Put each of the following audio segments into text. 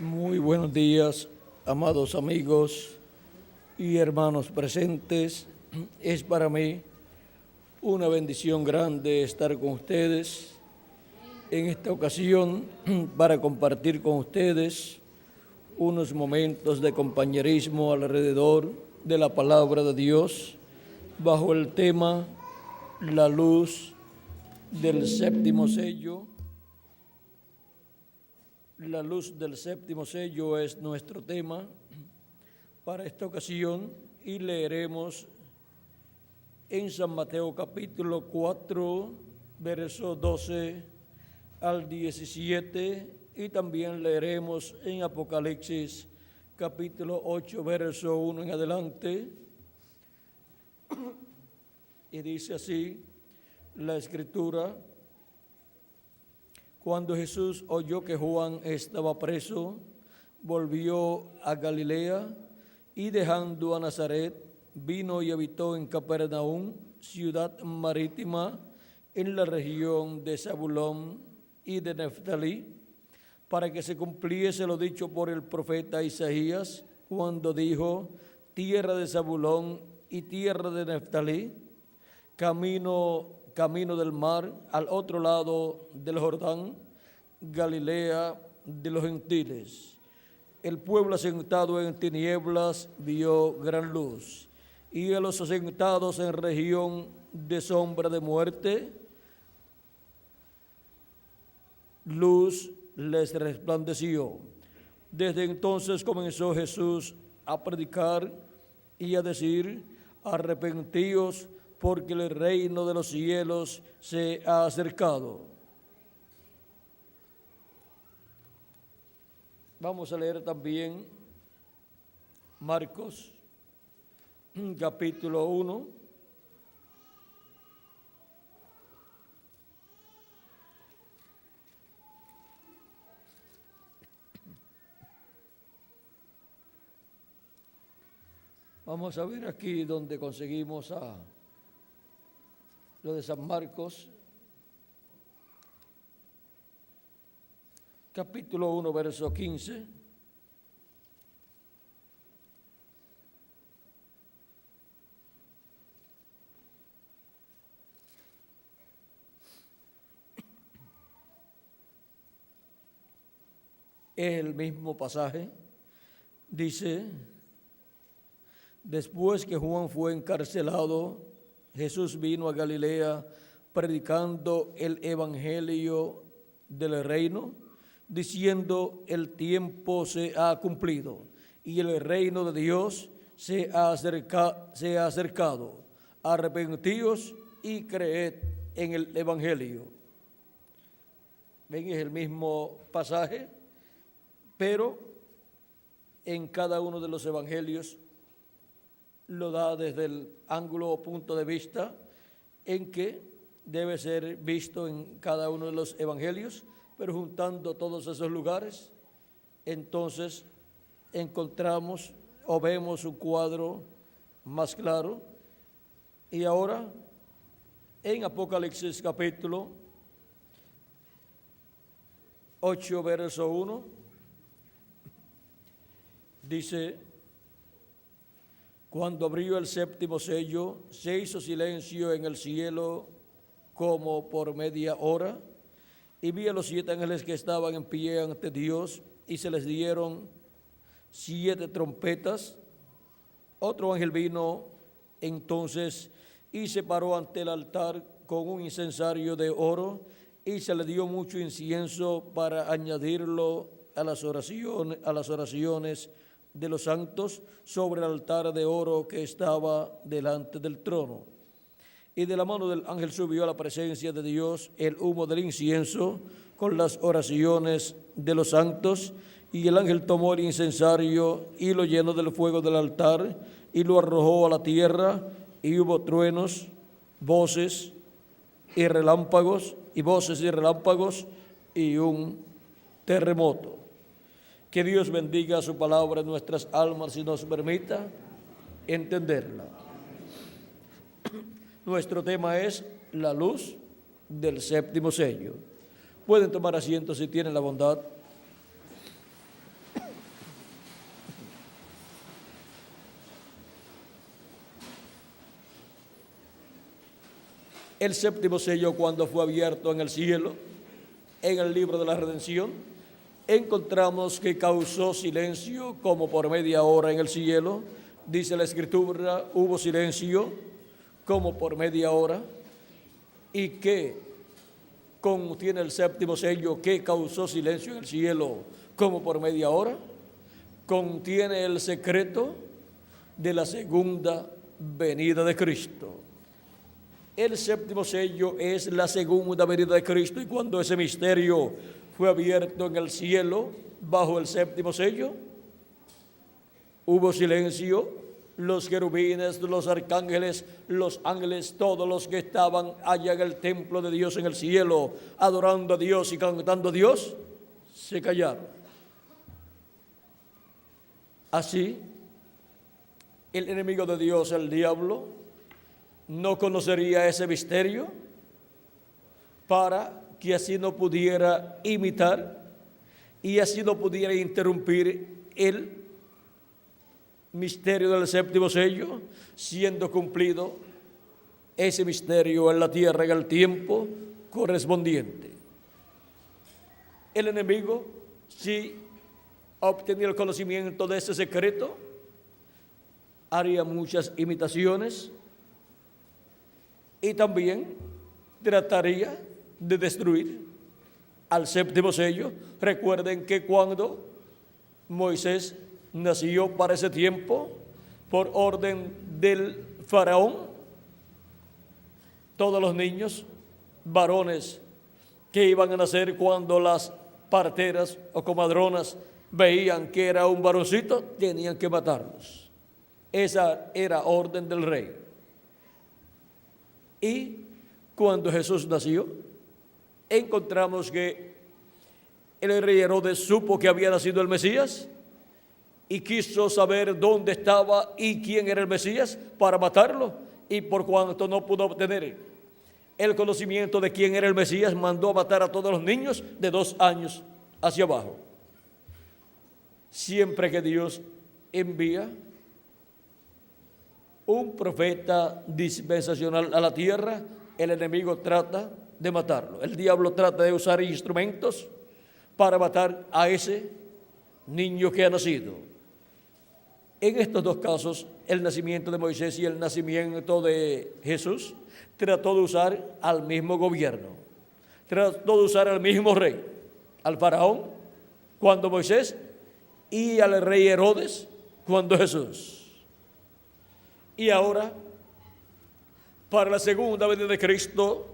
Muy buenos días, amados amigos y hermanos presentes. Es para mí una bendición grande estar con ustedes en esta ocasión para compartir con ustedes unos momentos de compañerismo alrededor de la palabra de Dios bajo el tema La luz del séptimo sello. La luz del séptimo sello es nuestro tema para esta ocasión y leeremos en San Mateo capítulo 4, verso 12 al 17 y también leeremos en Apocalipsis capítulo 8, verso 1 en adelante. Y dice así la Escritura: Cuando Jesús oyó que Juan estaba preso, volvió a Galilea y dejando a Nazaret, vino y habitó en Capernaum, ciudad marítima, en la región de Zabulón y de Neftalí, para que se cumpliese lo dicho por el profeta Isaías, cuando dijo: tierra de Zabulón y tierra de Neftalí, camino del mar, al otro lado del Jordán, Galilea de los gentiles. El pueblo asentado en tinieblas vio gran luz, y a los asentados en región de sombra de muerte, luz les resplandeció. Desde entonces comenzó Jesús a predicar y a decir: arrepentíos, porque el reino de los cielos se ha acercado. Vamos a leer también Marcos, capítulo 1. Vamos a ver aquí donde conseguimos lo de San Marcos, capítulo 1, verso 15. Es el mismo pasaje. Dice: después que Juan fue encarcelado, Jesús vino a Galilea predicando el evangelio del reino, diciendo: el tiempo se ha cumplido y el reino de Dios se ha acercado. Arrepentíos y creed en el evangelio. Ven, es el mismo pasaje, pero en cada uno de los evangelios lo da desde el ángulo o punto de vista en que debe ser visto en cada uno de los evangelios, pero juntando todos esos lugares, entonces encontramos o vemos un cuadro más claro. Y ahora, en Apocalipsis capítulo 8, verso 1, dice: cuando abrió el séptimo sello, se hizo silencio en el cielo como por media hora, y vi a los 7 ángeles que estaban en pie ante Dios, y se les dieron 7 trompetas. Otro ángel vino entonces y se paró ante el altar con un incensario de oro, y se le dio mucho incienso para añadirlo a las oraciones de los santos sobre el altar de oro que estaba delante del trono. Y de la mano del ángel subió a la presencia de Dios el humo del incienso con las oraciones de los santos, y el ángel tomó el incensario y lo llenó del fuego del altar y lo arrojó a la tierra, y hubo truenos, voces y relámpagos, y un terremoto. Que Dios bendiga su palabra en nuestras almas y nos permita entenderla. Nuestro tema es la luz del séptimo sello. Pueden tomar asiento si tienen la bondad. El séptimo sello, cuando fue abierto en el cielo, en el libro de la redención, encontramos que causó silencio como por media hora en el cielo. Dice la Escritura, hubo silencio como por media hora. ¿Y qué contiene el séptimo sello que causó silencio en el cielo como por media hora? Contiene el secreto de la segunda venida de Cristo. El séptimo sello es la segunda venida de Cristo, y cuando ese misterio fue abierto en el cielo bajo el séptimo sello, hubo silencio. Los querubines, los arcángeles, los ángeles, todos los que estaban allá en el templo de Dios en el cielo, adorando a Dios y cantando a Dios, se callaron. Así, el enemigo de Dios, el diablo, no conocería ese misterio para que así no pudiera imitar y así no pudiera interrumpir el misterio del séptimo sello, siendo cumplido ese misterio en la tierra en el tiempo correspondiente. El enemigo, si obtenía el conocimiento de ese secreto, haría muchas imitaciones y también trataría de destruir al séptimo sello. Recuerden que cuando Moisés nació para ese tiempo, por orden del faraón, todos los niños varones que iban a nacer, cuando las parteras o comadronas veían que era un varoncito, tenían que matarlos. Esa era orden del rey. Y cuando Jesús nació, encontramos que el rey Herodes supo que había nacido el Mesías y quiso saber dónde estaba y quién era el Mesías para matarlo, y por cuanto no pudo obtener el conocimiento de quién era el Mesías, mandó a matar a todos los niños de 2 años hacia abajo. Siempre que Dios envía un profeta dispensacional a la tierra, el enemigo trata de matarlo. El diablo trata de usar instrumentos para matar a ese niño que ha nacido. En estos 2 casos, el nacimiento de Moisés y el nacimiento de Jesús, trató de usar al mismo gobierno, trató de usar al mismo rey, al faraón cuando Moisés y al rey Herodes cuando Jesús. Y ahora, para la segunda venida de Cristo,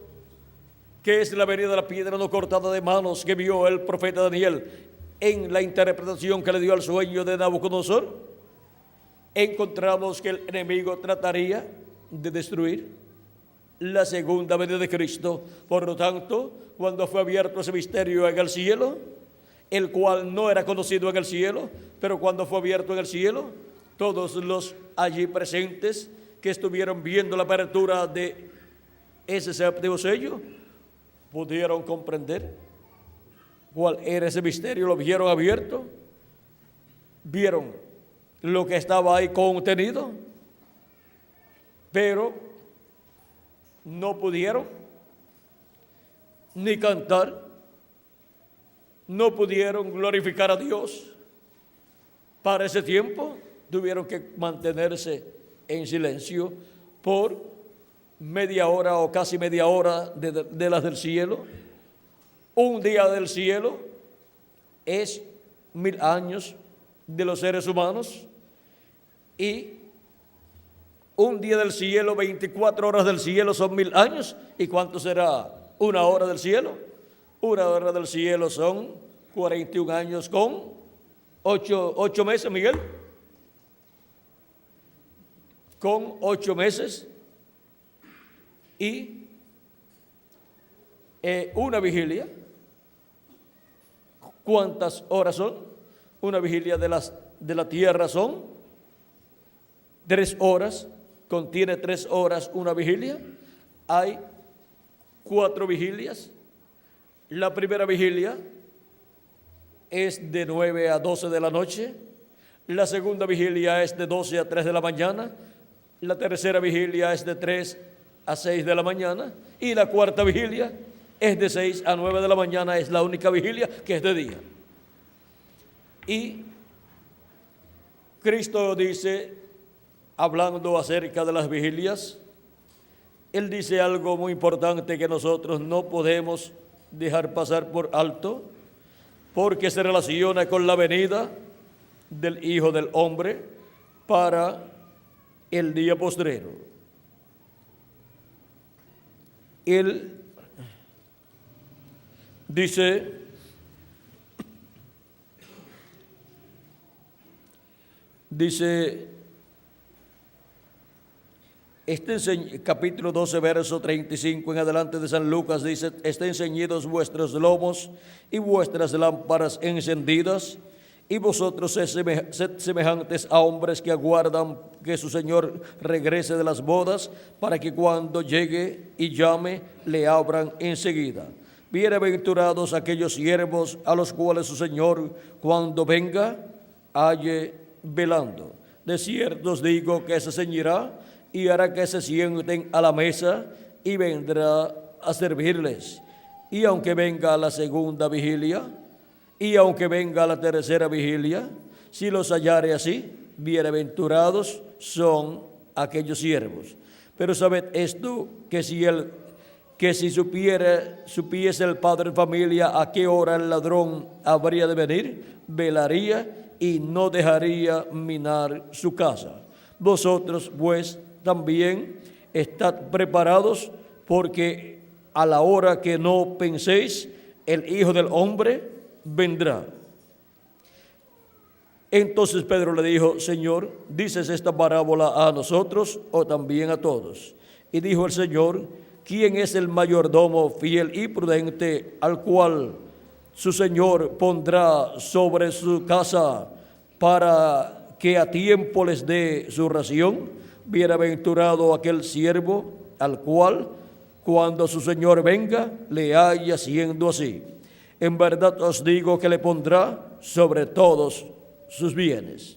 que es la venida de la piedra no cortada de manos que vio el profeta Daniel en la interpretación que le dio al sueño de Nabucodonosor, encontramos que el enemigo trataría de destruir la segunda venida de Cristo. Por lo tanto, cuando fue abierto ese misterio en el cielo, el cual no era conocido en el cielo, pero cuando fue abierto en el cielo, todos los allí presentes que estuvieron viendo la apertura de ese séptimo sello pudieron comprender cuál era ese misterio, lo vieron abierto, vieron lo que estaba ahí contenido, pero no pudieron ni cantar, no pudieron glorificar a Dios. Para ese tiempo tuvieron que mantenerse en silencio por media hora o casi media hora de las del cielo. Un día del cielo es 1000 años de los seres humanos, y un día del cielo, 24 horas del cielo son 1000 años. ¿Y cuánto será una hora del cielo? Una hora del cielo son 41 años con 8 meses, Miguel. Con 8 meses y una vigilia. ¿Cuántas horas son? Una vigilia de la tierra son 3 horas, contiene 3 horas una vigilia. Hay 4 vigilias. La primera vigilia es de 9 a 12 de la noche. La segunda vigilia es de 12 a 3 de la mañana. La tercera vigilia es de 3 a 6 de la mañana, y la cuarta vigilia es de 6 a 9 de la mañana, es la única vigilia que es de día. Y Cristo dice, hablando acerca de las vigilias, Él dice algo muy importante que nosotros no podemos dejar pasar por alto, porque se relaciona con la venida del Hijo del Hombre para el día postrero. Él dice, capítulo 12, verso 35 en adelante de San Lucas, dice: estén ceñidos vuestros lomos y vuestras lámparas encendidas, y vosotros sed semejantes a hombres que aguardan que su Señor regrese de las bodas, para que cuando llegue y llame, le abran enseguida. Bienaventurados aquellos siervos a los cuales su Señor, cuando venga, halle velando. De cierto os digo que se ceñirá y hará que se sienten a la mesa y vendrá a servirles. Y aunque venga la segunda vigilia, y aunque venga la tercera vigilia, si los hallare así, bienaventurados son aquellos siervos. Pero sabed esto, que si supiese el padre de familia a qué hora el ladrón habría de venir, velaría y no dejaría minar su casa. Vosotros pues también estad preparados, porque a la hora que no penséis, el Hijo del Hombre vendrá. Entonces Pedro le dijo: Señor, ¿dices esta parábola a nosotros o también a todos? Y dijo el Señor: ¿quién es el mayordomo fiel y prudente, al cual su Señor pondrá sobre su casa para que a tiempo les dé su ración? Bienaventurado aquel siervo al cual, cuando su Señor venga, le haya siendo así. En verdad os digo que le pondrá sobre todos sus bienes.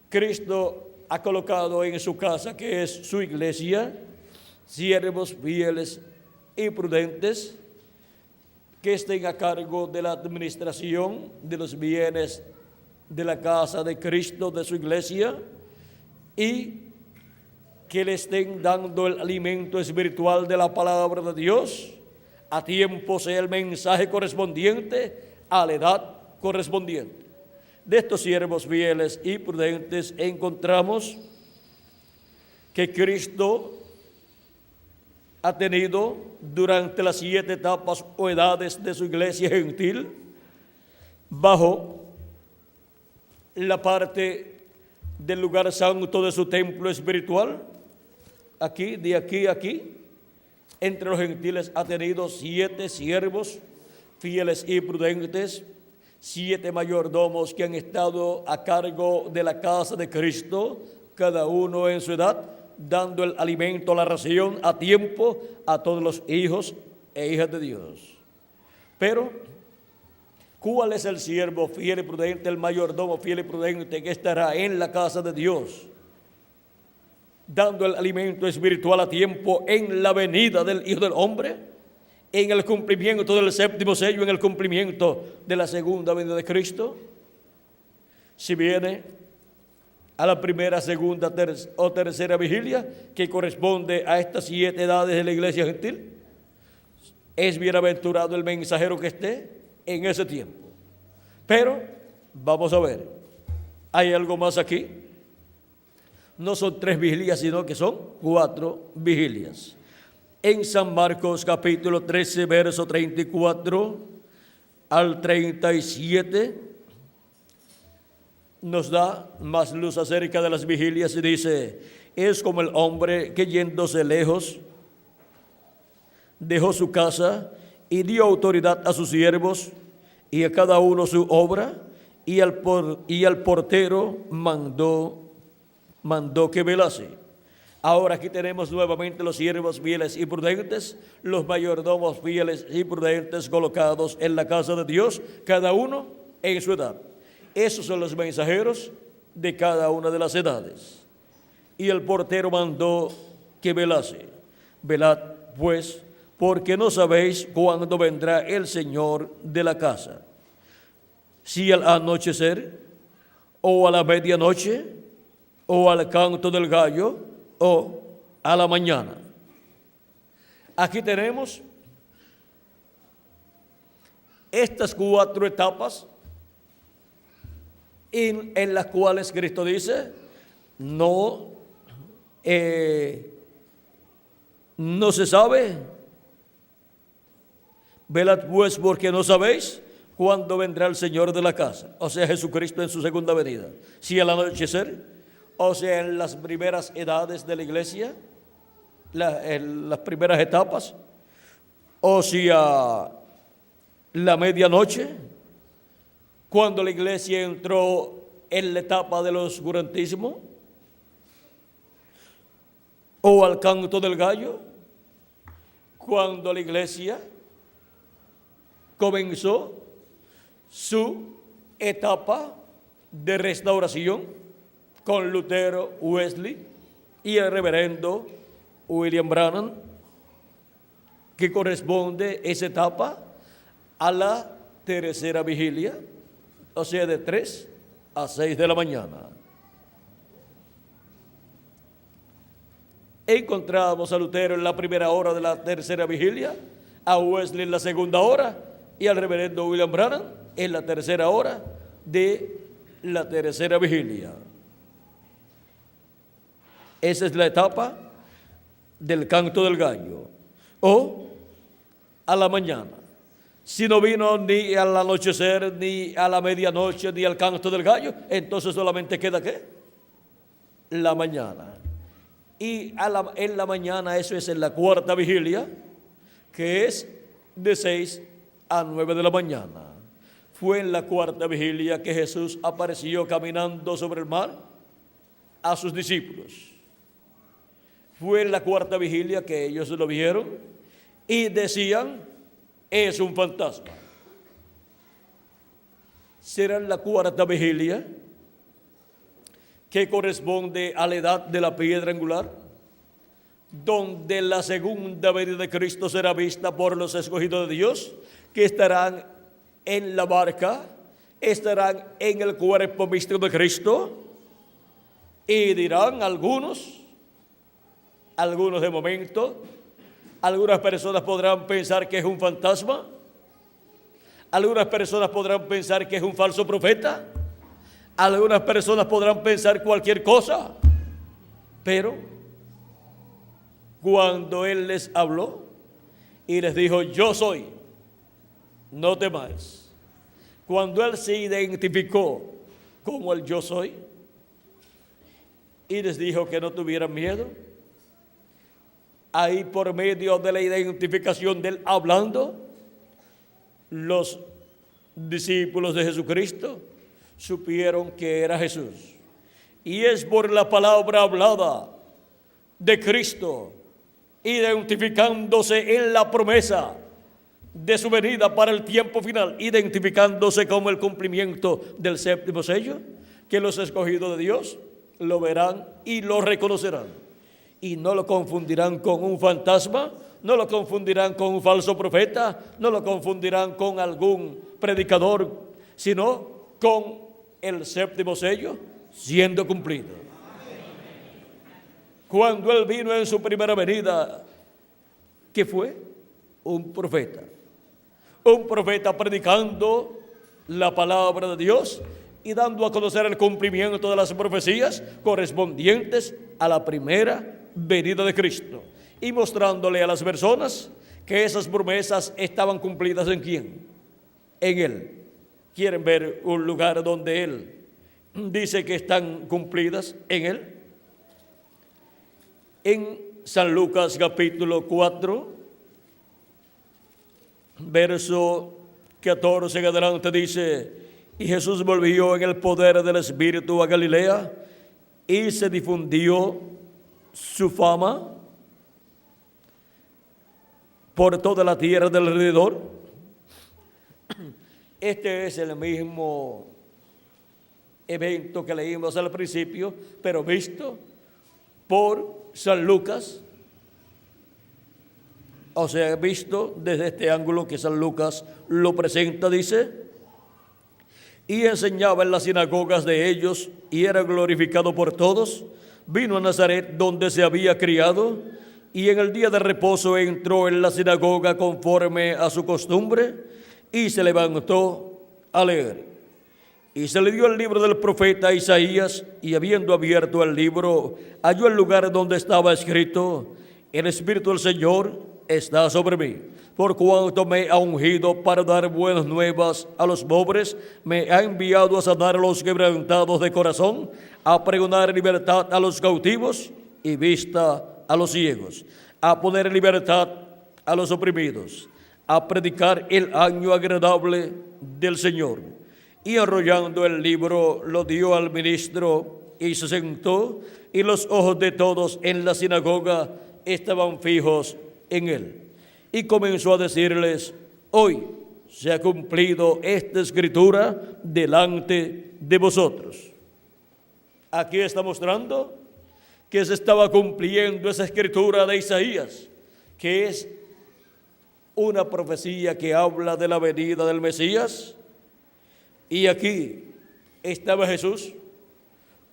Cristo ha colocado en su casa, que es su iglesia, siervos fieles y prudentes que estén a cargo de la administración de los bienes de la casa de Cristo, de su iglesia, y que le estén dando el alimento espiritual de la palabra de Dios. A tiempo sea el mensaje correspondiente a la edad correspondiente. De estos siervos fieles y prudentes encontramos que Cristo ha tenido durante las 7 etapas o edades de su iglesia gentil, bajo la parte del lugar santo de su templo espiritual, aquí, aquí, entre los gentiles ha tenido 7 siervos fieles y prudentes, 7 mayordomos que han estado a cargo de la casa de Cristo, cada uno en su edad, dando el alimento, la ración a tiempo a todos los hijos e hijas de Dios. Pero, ¿cuál es el siervo fiel y prudente, el mayordomo fiel y prudente que estará en la casa de Dios, dando el alimento espiritual a tiempo en la venida del Hijo del Hombre, en el cumplimiento del 7º sello, en el cumplimiento de la segunda venida de Cristo? Si viene a la primera, segunda o tercera vigilia, que corresponde a estas 7 edades de la iglesia gentil, es bienaventurado el mensajero que esté en ese tiempo. Pero vamos a ver, hay algo más aquí. No son 3 vigilias, sino que son 4 vigilias. En San Marcos capítulo 13, verso 34 al 37, nos da más luz acerca de las vigilias y dice: es como el hombre que, yéndose lejos, dejó su casa y dio autoridad a sus siervos y a cada uno su obra, y al portero mandó que velase. Ahora aquí tenemos nuevamente los siervos fieles y prudentes, los mayordomos fieles y prudentes colocados en la casa de Dios, cada uno en su edad. Esos son los mensajeros de cada una de las edades. Y el portero mandó que velase. Velad, pues, porque no sabéis cuándo vendrá el Señor de la casa, si al anochecer, o a la medianoche, o al canto del gallo, o a la mañana. Aquí tenemos estas 4 etapas en las cuales Cristo dice, no se sabe. Velad pues porque no sabéis cuándo vendrá el Señor de la casa, o sea, Jesucristo en su segunda venida. Si al anochecer, o sea, en las primeras edades de la iglesia, en las primeras etapas, o si a la medianoche, cuando la iglesia entró en la etapa del oscurantismo, o al canto del gallo, cuando la iglesia comenzó su etapa de restauración con Lutero, Wesley y el reverendo William Branham, que corresponde esa etapa a la tercera vigilia, o sea, de 3 a 6 de la mañana. Encontramos a Lutero en la primera hora de la tercera vigilia, a Wesley en la segunda hora y al reverendo William Branham en la tercera hora de la tercera vigilia. Esa es la etapa del canto del gallo, o a la mañana. Si no vino ni al anochecer, ni a la medianoche, ni al canto del gallo, entonces solamente queda ¿qué? La mañana. Y en la mañana, eso es en la cuarta vigilia, que es de 6 a 9 de la mañana. Fue en la cuarta vigilia que Jesús apareció caminando sobre el mar a sus discípulos. Fue en la cuarta vigilia que ellos lo vieron y decían, es un fantasma. Será en la cuarta vigilia que corresponde a la edad de la piedra angular, donde la segunda venida de Cristo será vista por los escogidos de Dios, que estarán en la barca, estarán en el cuerpo místico de Cristo, y dirán algunos de momento, algunas personas podrán pensar que es un fantasma, algunas personas podrán pensar que es un falso profeta, algunas personas podrán pensar cualquier cosa, pero cuando Él les habló y les dijo, yo soy, no temáis. Cuando Él se identificó como el yo soy y les dijo que no tuvieran miedo, ahí por medio de la identificación de Él hablando, los discípulos de Jesucristo supieron que era Jesús. Y es por la palabra hablada de Cristo, identificándose en la promesa de su venida para el tiempo final, identificándose como el cumplimiento del séptimo sello, que los escogidos de Dios lo verán y lo reconocerán. Y no lo confundirán con un fantasma, no lo confundirán con un falso profeta, no lo confundirán con algún predicador, sino con el séptimo sello siendo cumplido. Cuando Él vino en su primera venida, ¿qué fue? Un profeta predicando la palabra de Dios y dando a conocer el cumplimiento de las profecías correspondientes a la primera venida de Cristo y mostrándole a las personas que esas promesas estaban cumplidas ¿en quién? En Él. ¿Quieren ver un lugar donde Él dice que están cumplidas en Él? En San Lucas capítulo 4, verso 14 en adelante dice, y Jesús volvió en el poder del Espíritu a Galilea y se difundió su fama por toda la tierra del alrededor. Este es el mismo evento que leímos al principio, pero visto por San Lucas O sea, visto desde este ángulo que San Lucas lo presenta, dice, y enseñaba en las sinagogas de ellos y era glorificado por todos. Vino a Nazaret donde se había criado y en el día de reposo entró en la sinagoga conforme a su costumbre y se levantó a leer. Y se le dio el libro del profeta Isaías y habiendo abierto el libro halló el lugar donde estaba escrito: el Espíritu del Señor está sobre mí, por cuanto me ha ungido para dar buenas nuevas a los pobres, me ha enviado a sanar a los quebrantados de corazón, a pregonar libertad a los cautivos y vista a los ciegos, a poner en libertad a los oprimidos, a predicar el año agradable del Señor. Y enrollando el libro lo dio al ministro y se sentó, y los ojos de todos en la sinagoga estaban fijos en él. Y comenzó a decirles: hoy se ha cumplido esta escritura delante de vosotros. Aquí está mostrando que se estaba cumpliendo esa escritura de Isaías, que es una profecía que habla de la venida del Mesías. Y aquí estaba Jesús,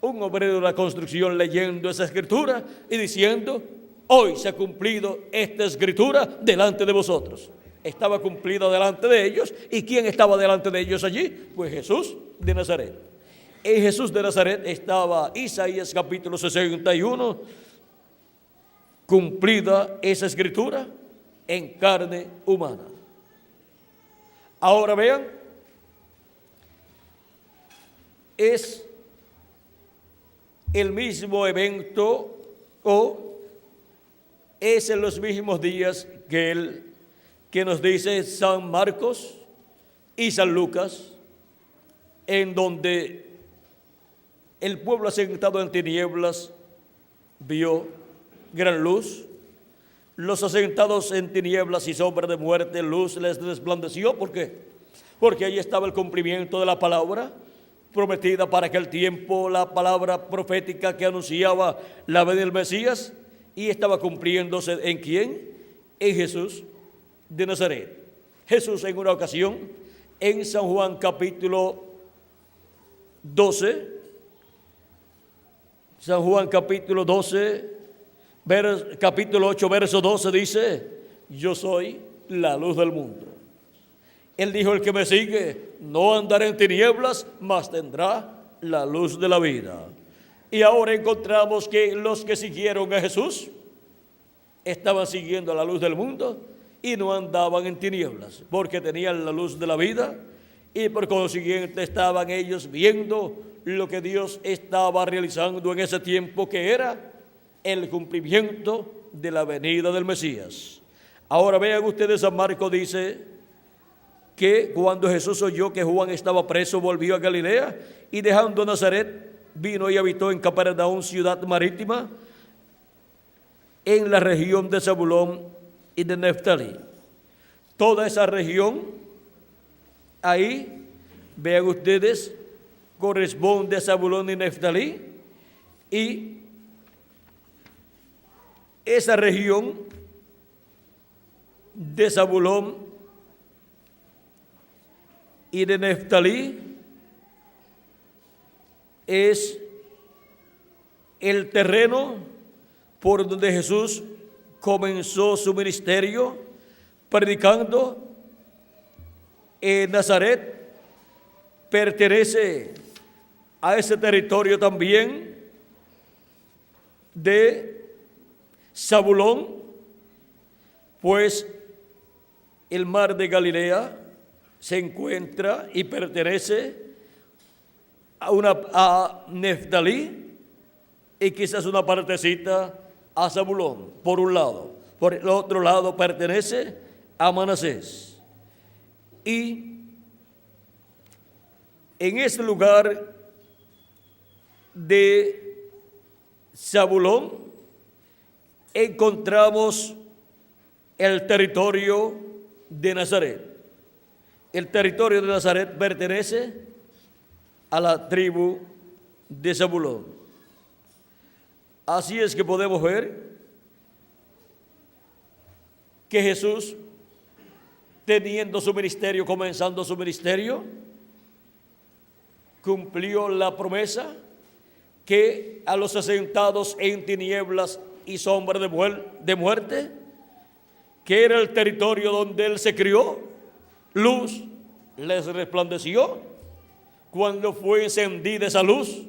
un obrero de la construcción, leyendo esa escritura y diciendo: hoy se ha cumplido esta escritura delante de vosotros. Estaba cumplida delante de ellos. ¿Y quién estaba delante de ellos allí? Pues Jesús de Nazaret. En Jesús de Nazaret estaba Isaías capítulo 61, cumplida esa escritura en carne humana. Ahora vean, es el mismo evento o es en los mismos días que nos dice San Marcos y San Lucas, en donde el pueblo asentado en tinieblas vio gran luz. Los asentados en tinieblas y sombra de muerte, luz les resplandeció. ¿Por qué? Porque ahí estaba el cumplimiento de la palabra prometida para aquel tiempo, la palabra profética que anunciaba la venida del Mesías, y estaba cumpliéndose ¿en quién? En Jesús de Nazaret. Jesús en una ocasión, en San Juan capítulo 12, San Juan capítulo 12, capítulo 8, verso 12 dice: yo soy la luz del mundo. Él dijo: el que me sigue no andará en tinieblas, mas tendrá la luz de la vida. Y ahora encontramos que los que siguieron a Jesús estaban siguiendo la luz del mundo y no andaban en tinieblas, porque tenían la luz de la vida y por consiguiente estaban ellos viendo lo que Dios estaba realizando en ese tiempo, que era el cumplimiento de la venida del Mesías. Ahora vean ustedes, San Marcos dice que cuando Jesús oyó que Juan estaba preso, volvió a Galilea y dejando Nazaret, vino y habitó en Capernaum, ciudad marítima, en la región de Zabulón y de Neftalí. Toda esa región, ahí, vean ustedes, corresponde a Zabulón y Neftalí, y esa región de Zabulón y de Neftalí es el terreno por donde Jesús comenzó su ministerio predicando. En Nazaret pertenece a ese territorio también de Zabulón, pues el mar de Galilea se encuentra y pertenece a Neftalí, y quizás una partecita a Zabulón, por un lado. Por el otro lado pertenece a Manasés. Y en ese lugar de Zabulón encontramos el territorio de Nazaret. El territorio de Nazaret pertenece a la tribu de Zabulón. Así es que podemos ver que Jesús, teniendo su ministerio, comenzando su ministerio, cumplió la promesa que a los asentados en tinieblas y sombra de muerte, que era el territorio donde él se crió, luz les resplandeció cuando fue encendida esa luz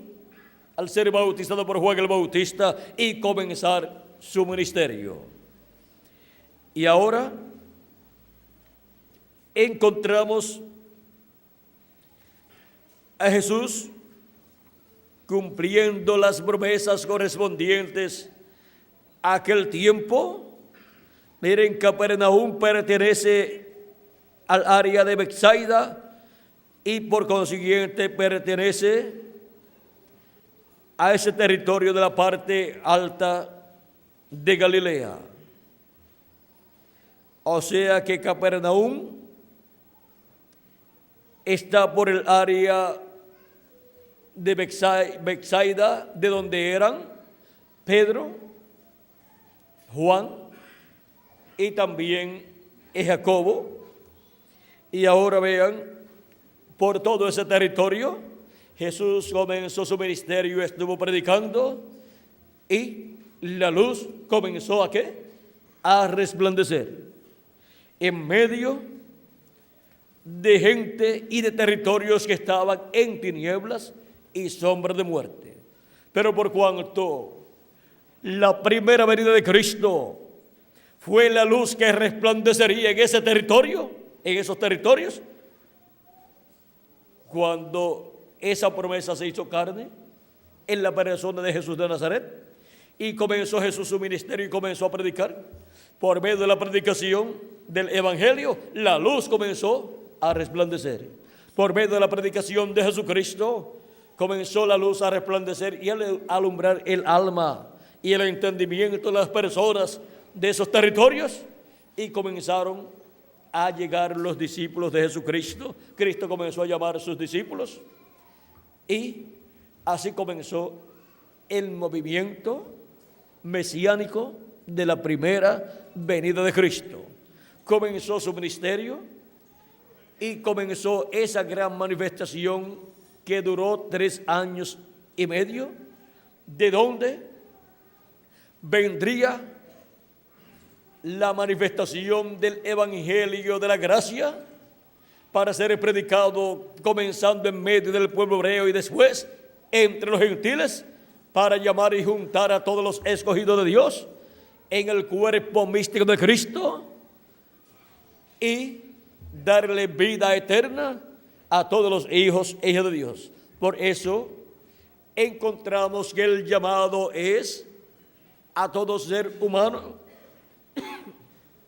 al ser bautizado por Juan el Bautista y comenzar su ministerio. Y ahora encontramos a Jesús cumpliendo las promesas correspondientes a aquel tiempo. Miren, Capernaum pertenece al área de Betsaida y por consiguiente pertenece a ese territorio de la parte alta de Galilea. O sea que Capernaum está por el área de Betsaida, de donde eran Pedro, Juan y también Jacobo. Y ahora vean, por todo ese territorio, Jesús comenzó su ministerio, estuvo predicando y la luz comenzó ¿a qué? A resplandecer en medio de gente y de territorios que estaban en tinieblas y sombra de muerte. Pero por cuanto la primera venida de Cristo fue la luz que resplandecería en ese territorio, en esos territorios, cuando esa promesa se hizo carne en la persona de Jesús de Nazaret, y comenzó Jesús su ministerio y comenzó a predicar, por medio de la predicación del Evangelio, la luz comenzó a resplandecer. Por medio de la predicación de Jesucristo, comenzó la luz a resplandecer y a alumbrar el alma y el entendimiento de las personas de esos territorios, y comenzaron a llegar los discípulos de Jesucristo. Cristo comenzó a llamar a sus discípulos y así comenzó el movimiento mesiánico de la primera venida de Cristo. Comenzó su ministerio y comenzó esa gran manifestación que duró 3 años y medio, de donde vendría la manifestación del Evangelio de la gracia para ser predicado, comenzando en medio del pueblo hebreo y después entre los gentiles, para llamar y juntar a todos los escogidos de Dios en el cuerpo místico de Cristo y darle vida eterna a todos los hijos e hijas de Dios. Por eso encontramos que el llamado es a todo ser humano,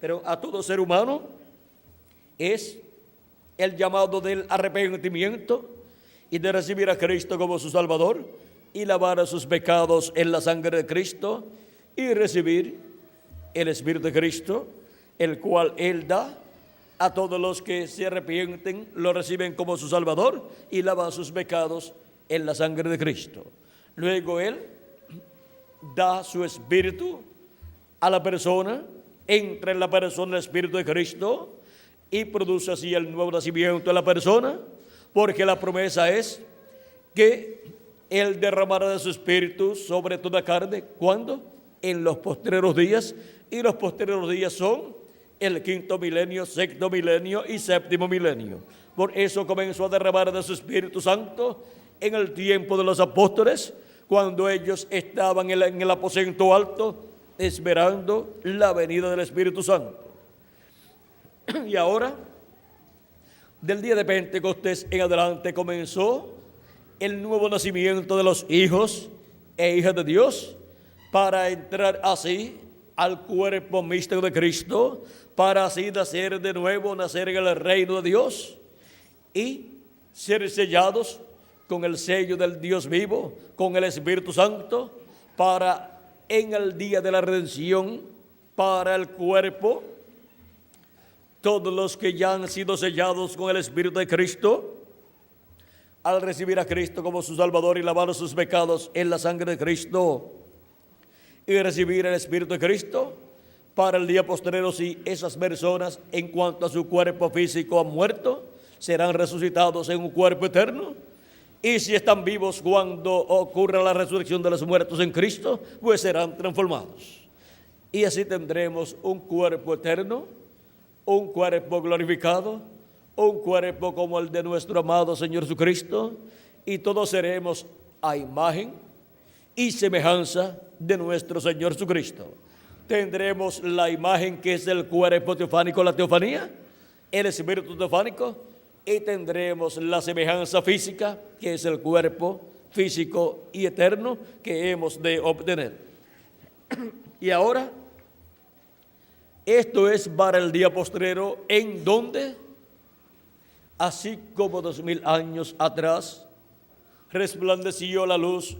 pero a todo ser humano es el llamado del arrepentimiento y de recibir a Cristo como su Salvador y lavar a sus pecados en la sangre de Cristo y recibir el Espíritu de Cristo, el cual Él da a todos los que se arrepienten, lo reciben como su Salvador y lavan sus pecados en la sangre de Cristo. Luego Él da su Espíritu a la persona, entra en la persona el Espíritu de Cristo y produce así el nuevo nacimiento de la persona, porque la promesa es que Él derramará de su Espíritu sobre toda carne. ¿Cuándo? En los postreros días, y los postreros días son el 5.º milenio, 6.º milenio y 7.º milenio. Por eso comenzó a derramar de su Espíritu Santo en el tiempo de los apóstoles, cuando ellos estaban en el aposento alto esperando la venida del Espíritu Santo. Y ahora, del día de Pentecostés en adelante, comenzó el nuevo nacimiento de los hijos e hijas de Dios, para entrar así al cuerpo místico de Cristo, para así nacer de nuevo, nacer en el reino de Dios y ser sellados con el sello del Dios vivo, con el Espíritu Santo, para en el día de la redención, para el cuerpo, todos los que ya han sido sellados con el Espíritu de Cristo, al recibir a Cristo como su Salvador y lavar sus pecados en la sangre de Cristo y recibir el Espíritu de Cristo, para el día postrero, si esas personas en cuanto a su cuerpo físico han muerto, serán resucitados en un cuerpo eterno. Y si están vivos cuando ocurra la resurrección de los muertos en Cristo, pues serán transformados. Y así tendremos un cuerpo eterno, un cuerpo glorificado, un cuerpo como el de nuestro amado Señor Jesucristo, y todos seremos a imagen y semejanza de nuestro Señor Jesucristo. Tendremos la imagen que es el cuerpo teofánico, la teofanía, el espíritu teofánico, y tendremos la semejanza física, que es el cuerpo físico y eterno que hemos de obtener. Y ahora, esto es para el día postrero, en donde, así como 2000 años atrás, resplandeció la luz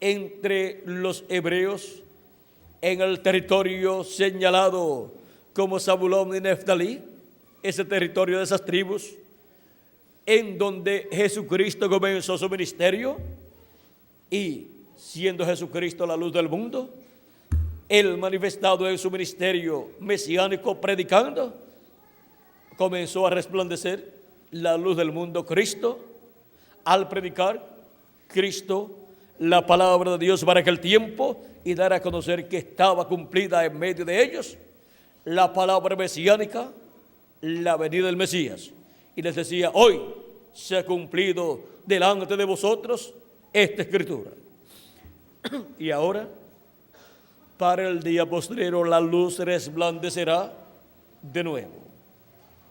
entre los hebreos en el territorio señalado como Zabulón y Neftalí, ese territorio de esas tribus, en donde Jesucristo comenzó su ministerio, y siendo Jesucristo la luz del mundo, Él manifestado en su ministerio mesiánico predicando, comenzó a resplandecer la luz del mundo. Cristo, al predicar, Cristo, la palabra de Dios para aquel tiempo, y dar a conocer que estaba cumplida en medio de ellos la palabra mesiánica, la venida del Mesías. Y les decía: hoy se ha cumplido delante de vosotros esta escritura. Y ahora, para el día postrero, la luz resplandecerá de nuevo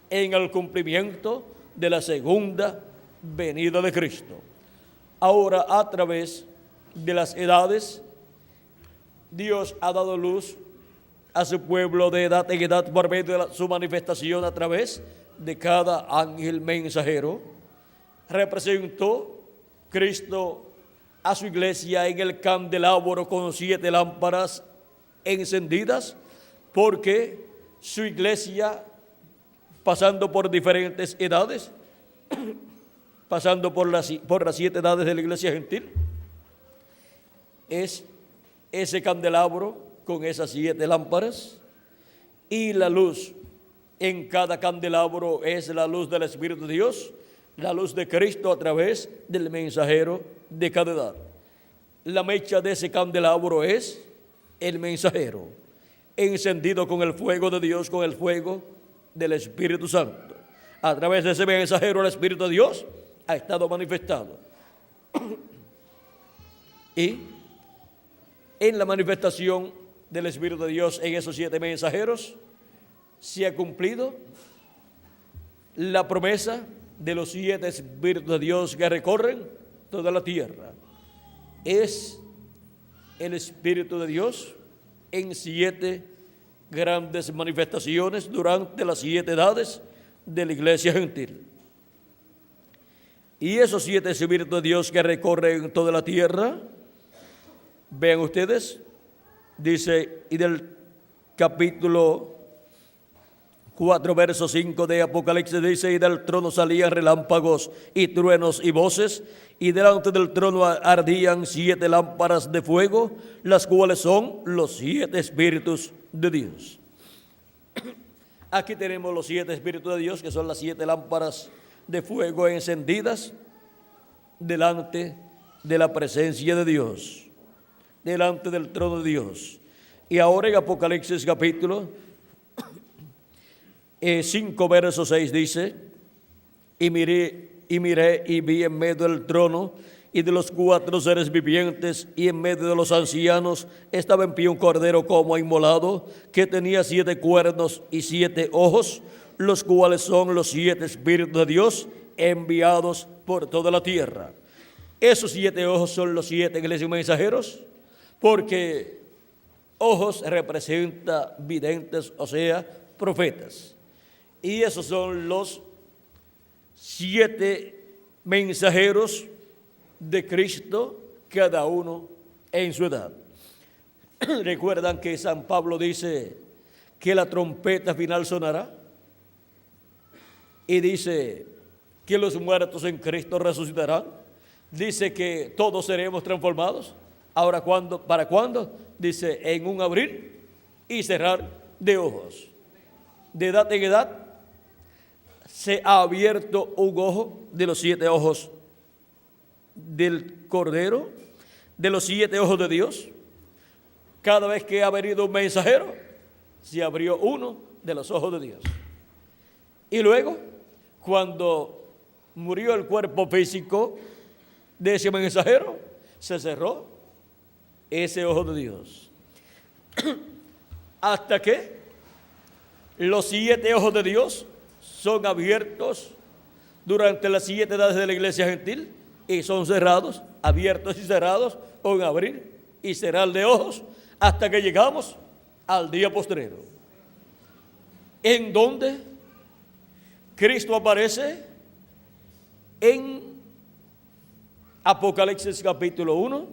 en el cumplimiento de la segunda venida de Cristo. Ahora, a través de las edades, Dios ha dado luz a su pueblo de edad en edad por medio de su manifestación a través de cada ángel mensajero. Representó Cristo a su iglesia en el candelabro con 7 lámparas encendidas, porque su iglesia, pasando por diferentes edades, pasando por las 7 edades de la iglesia gentil, es ese candelabro con esas 7 lámparas, y la luz en cada candelabro es la luz del Espíritu de Dios, la luz de Cristo a través del mensajero de cada edad. La mecha de ese candelabro es el mensajero, encendido con el fuego de Dios, con el fuego del Espíritu Santo. A través de ese mensajero, el Espíritu de Dios ha estado manifestado. Y en la manifestación del Espíritu de Dios en esos 7 mensajeros se ha cumplido la promesa de los 7 Espíritus de Dios que recorren toda la tierra. Es el Espíritu de Dios en 7 grandes manifestaciones durante las 7 edades de la iglesia gentil. Y esos 7 Espíritus de Dios que recorren toda la tierra, vean ustedes, dice, y del capítulo 4, verso 5 de Apocalipsis dice: y del trono salían relámpagos y truenos y voces, y delante del trono ardían 7 lámparas de fuego, las cuales son los 7 Espíritus de Dios. Aquí tenemos los 7 Espíritus de Dios, que son las 7 lámparas de fuego encendidas delante de la presencia de Dios, delante del trono de Dios. Y ahora en Apocalipsis capítulo 5, verso 6 dice: y miré y vi en medio del trono y de los 4 seres vivientes, y en medio de los ancianos estaba en pie un cordero como inmolado, que tenía 7 cuernos y 7 ojos, los cuales son los 7 Espíritus de Dios enviados por toda la tierra. Esos 7 ojos son los 7 iglesias mensajeros, porque ojos representa videntes, o sea, profetas. Y esos son los 7 mensajeros de Cristo, cada uno en su edad. Recuerdan que San Pablo dice que la trompeta final sonará, y dice que los muertos en Cristo resucitarán. Dice que todos seremos transformados. Ahora, ¿cuándo? ¿Para cuándo? Dice, en un abrir y cerrar de ojos. De edad en edad se ha abierto un ojo de los 7 ojos del Cordero, de los 7 ojos de Dios. Cada vez que ha venido un mensajero, se abrió uno de los ojos de Dios. Y luego, cuando murió el cuerpo físico de ese mensajero, se cerró ese ojo de Dios. Hasta que los 7 ojos de Dios son abiertos durante las 7 edades de la iglesia gentil y son cerrados, abiertos y cerrados, con abrir y cerrar de ojos, hasta que llegamos al día postrero, en donde Cristo aparece en Apocalipsis capítulo 1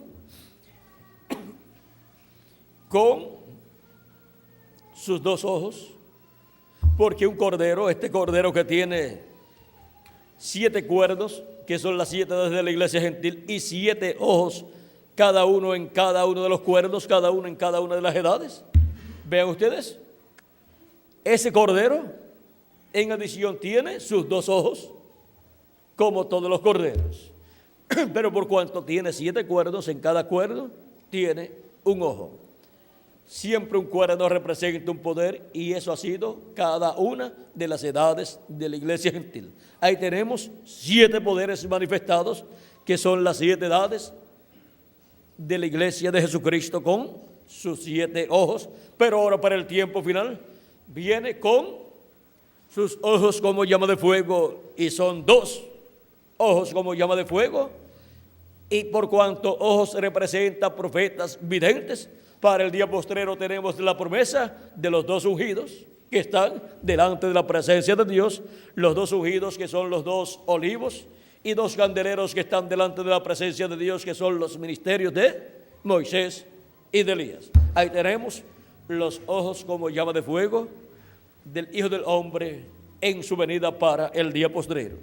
con sus 2 ojos, porque un cordero, este cordero que tiene 7 cuernos, que son las 7 edades de la iglesia gentil, y 7 ojos, cada uno en cada uno de los cuernos, cada uno en cada una de las edades. Vean ustedes, ese cordero en adición tiene sus 2 ojos, como todos los corderos, pero por cuanto tiene 7 cuernos, en cada cuerno tiene un ojo. Siempre un cuerno representa un poder, y eso ha sido cada una de las edades de la iglesia gentil. Ahí tenemos 7 poderes manifestados, que son las 7 edades de la iglesia de Jesucristo, con sus 7 ojos. Pero ahora, para el tiempo final, viene con sus ojos como llama de fuego, y son 2 ojos como llama de fuego. Y por cuanto ojos representa profetas videntes, para el día postrero tenemos la promesa de los 2 ungidos que están delante de la presencia de Dios, los 2 ungidos que son los 2 olivos, y 2 candeleros que están delante de la presencia de Dios, que son los ministerios de Moisés y de Elías. Ahí tenemos los ojos como llama de fuego del Hijo del Hombre en su venida para el día postrero.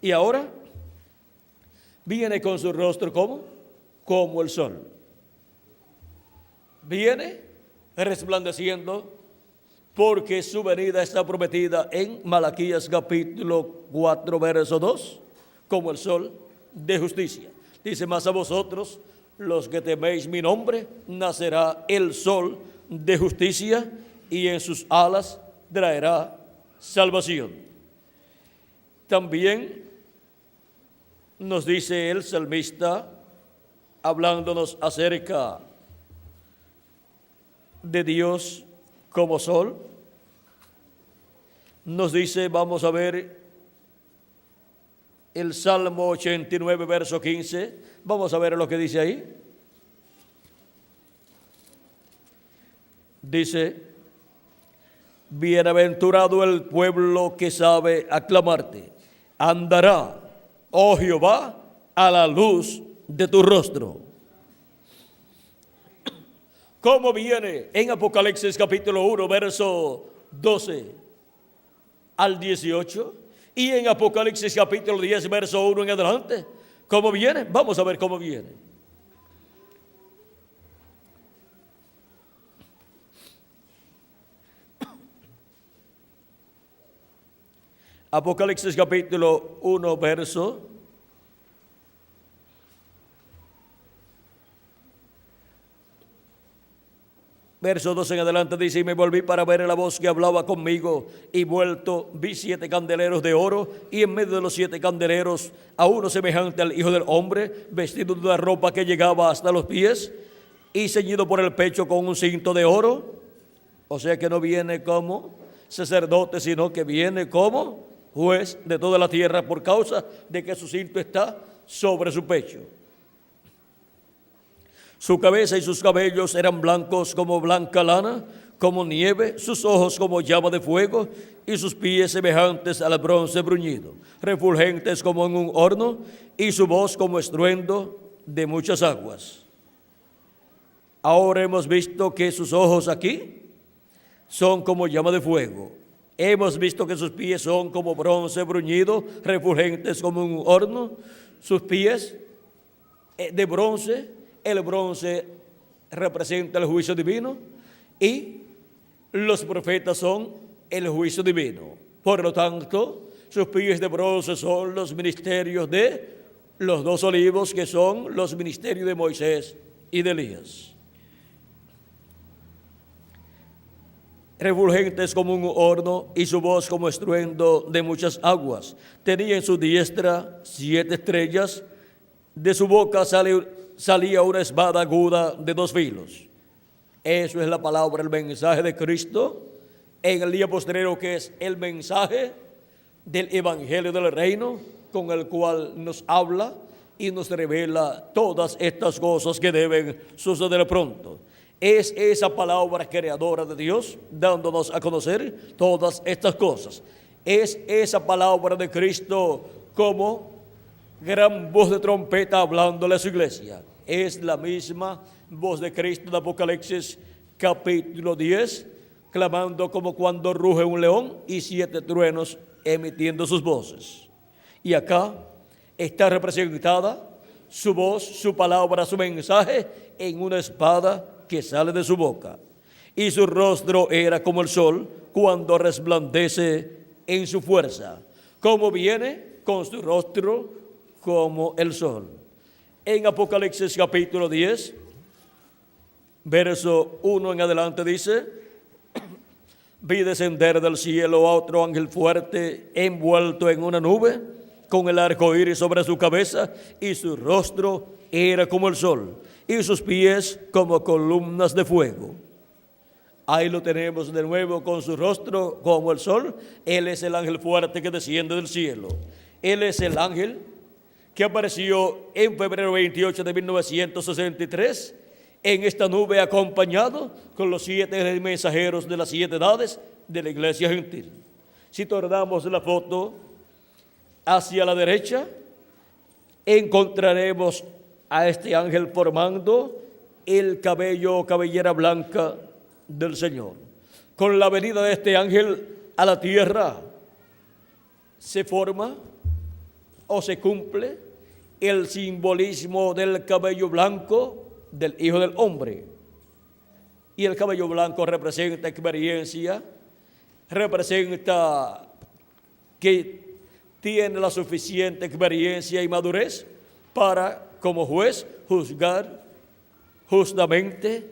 Y ahora viene con su rostro como el sol. Viene resplandeciendo, porque su venida está prometida en Malaquías capítulo 4, verso 2, como el sol de justicia. Dice: mas a vosotros, los que teméis mi nombre, nacerá el sol de justicia, y en sus alas traerá salvación. También nos dice el salmista, hablándonos acerca de Dios como sol, nos dice, vamos a ver el Salmo 89, verso 15, vamos a ver lo que dice ahí. Dice: bienaventurado el pueblo que sabe aclamarte, andará, oh Jehová, a la luz de tu rostro. ¿Cómo viene en Apocalipsis capítulo 1, verso 12 al 18? Y en Apocalipsis capítulo 10, verso 1 en adelante. ¿Cómo viene? Vamos a ver cómo viene. Apocalipsis capítulo 1, verso 12 en adelante dice: y me volví para ver la voz que hablaba conmigo, y vuelto vi 7 candeleros de oro, y en medio de los 7 candeleros a uno semejante al Hijo del Hombre, vestido de una ropa que llegaba hasta los pies, y ceñido por el pecho con un cinto de oro. O sea que no viene como sacerdote, sino que viene como juez de toda la tierra, por causa de que su cinto está sobre su pecho. Su cabeza y sus cabellos eran blancos como blanca lana, como nieve, sus ojos como llama de fuego, y sus pies semejantes al bronce bruñido, refulgentes como en un horno, y su voz como estruendo de muchas aguas. Ahora hemos visto que sus ojos aquí son como llama de fuego. Hemos visto que sus pies son como bronce bruñido, refulgentes como un horno. Sus pies de bronce, el bronce representa el juicio divino y los profetas son el juicio divino. Por lo tanto, sus pies de bronce son los ministerios de los dos olivos, que son los ministerios de Moisés y de Elías. Refulgentes como un horno y su voz como estruendo de muchas aguas. Tenía en su diestra 7 estrellas, de su boca salía una espada aguda de 2 filos. Eso es la palabra, el mensaje de Cristo en el día postrero, que es el mensaje del Evangelio del Reino, con el cual nos habla y nos revela todas estas cosas que deben suceder pronto. Es esa palabra creadora de Dios dándonos a conocer todas estas cosas. Es esa palabra de Cristo como gran voz de trompeta hablándole a su iglesia. Es la misma voz de Cristo de Apocalipsis capítulo 10, clamando como cuando ruge un león y 7 truenos emitiendo sus voces. Y acá está representada su voz, su palabra, su mensaje en una espada que sale de su boca. Y su rostro era como el sol cuando resplandece en su fuerza, como viene con su rostro como el sol. En Apocalipsis capítulo 10, verso 1 en adelante dice: vi descender del cielo a otro ángel fuerte, envuelto en una nube, con el arco iris sobre su cabeza, y su rostro era como el sol, y sus pies como columnas de fuego. Ahí lo tenemos de nuevo, con su rostro como el sol. Él es el ángel fuerte que desciende del cielo. Él es el ángel que apareció en febrero 28 de 1963 en esta nube, acompañado con los 7 mensajeros de las 7 edades de la iglesia gentil. Si tornamos la foto hacia la derecha, encontraremos a este ángel formando el cabello o cabellera blanca del Señor. Con la venida de este ángel a la tierra se forma o se cumple el simbolismo del cabello blanco del Hijo del Hombre. Y el cabello blanco representa experiencia, representa que tiene la suficiente experiencia y madurez para, como juez, juzgar justamente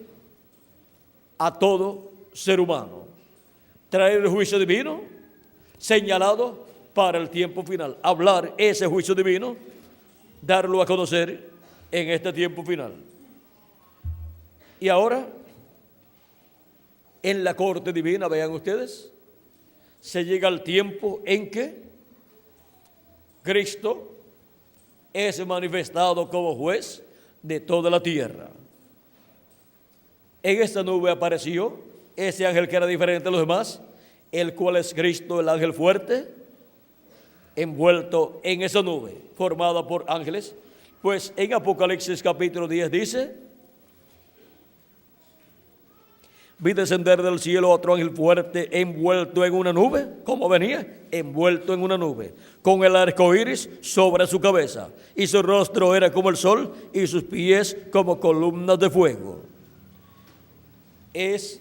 a todo ser humano, traer el juicio divino señalado para el tiempo final, hablar ese juicio divino, darlo a conocer en este tiempo final. Y ahora, en la corte divina, vean ustedes, se llega al tiempo en que Cristo es manifestado como juez de toda la tierra. En esta nube apareció ese ángel que era diferente a los demás, el cual es Cristo, el ángel fuerte, envuelto en esa nube, formada por ángeles. Pues en Apocalipsis capítulo 10 dice: vi descender del cielo otro ángel fuerte, envuelto en una nube. ¿Cómo venía? Envuelto en una nube, con el arco iris sobre su cabeza, y su rostro era como el sol, y sus pies como columnas de fuego. Es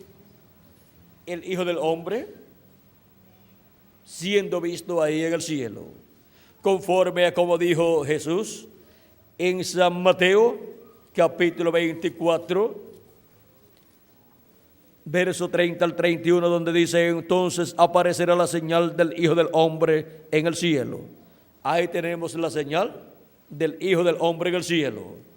el Hijo del Hombre siendo visto ahí en el cielo, conforme a como dijo Jesús en San Mateo capítulo 24, verso 30 al 31, donde dice: entonces aparecerá la señal del Hijo del Hombre en el cielo. Ahí tenemos la señal del Hijo del Hombre en el cielo.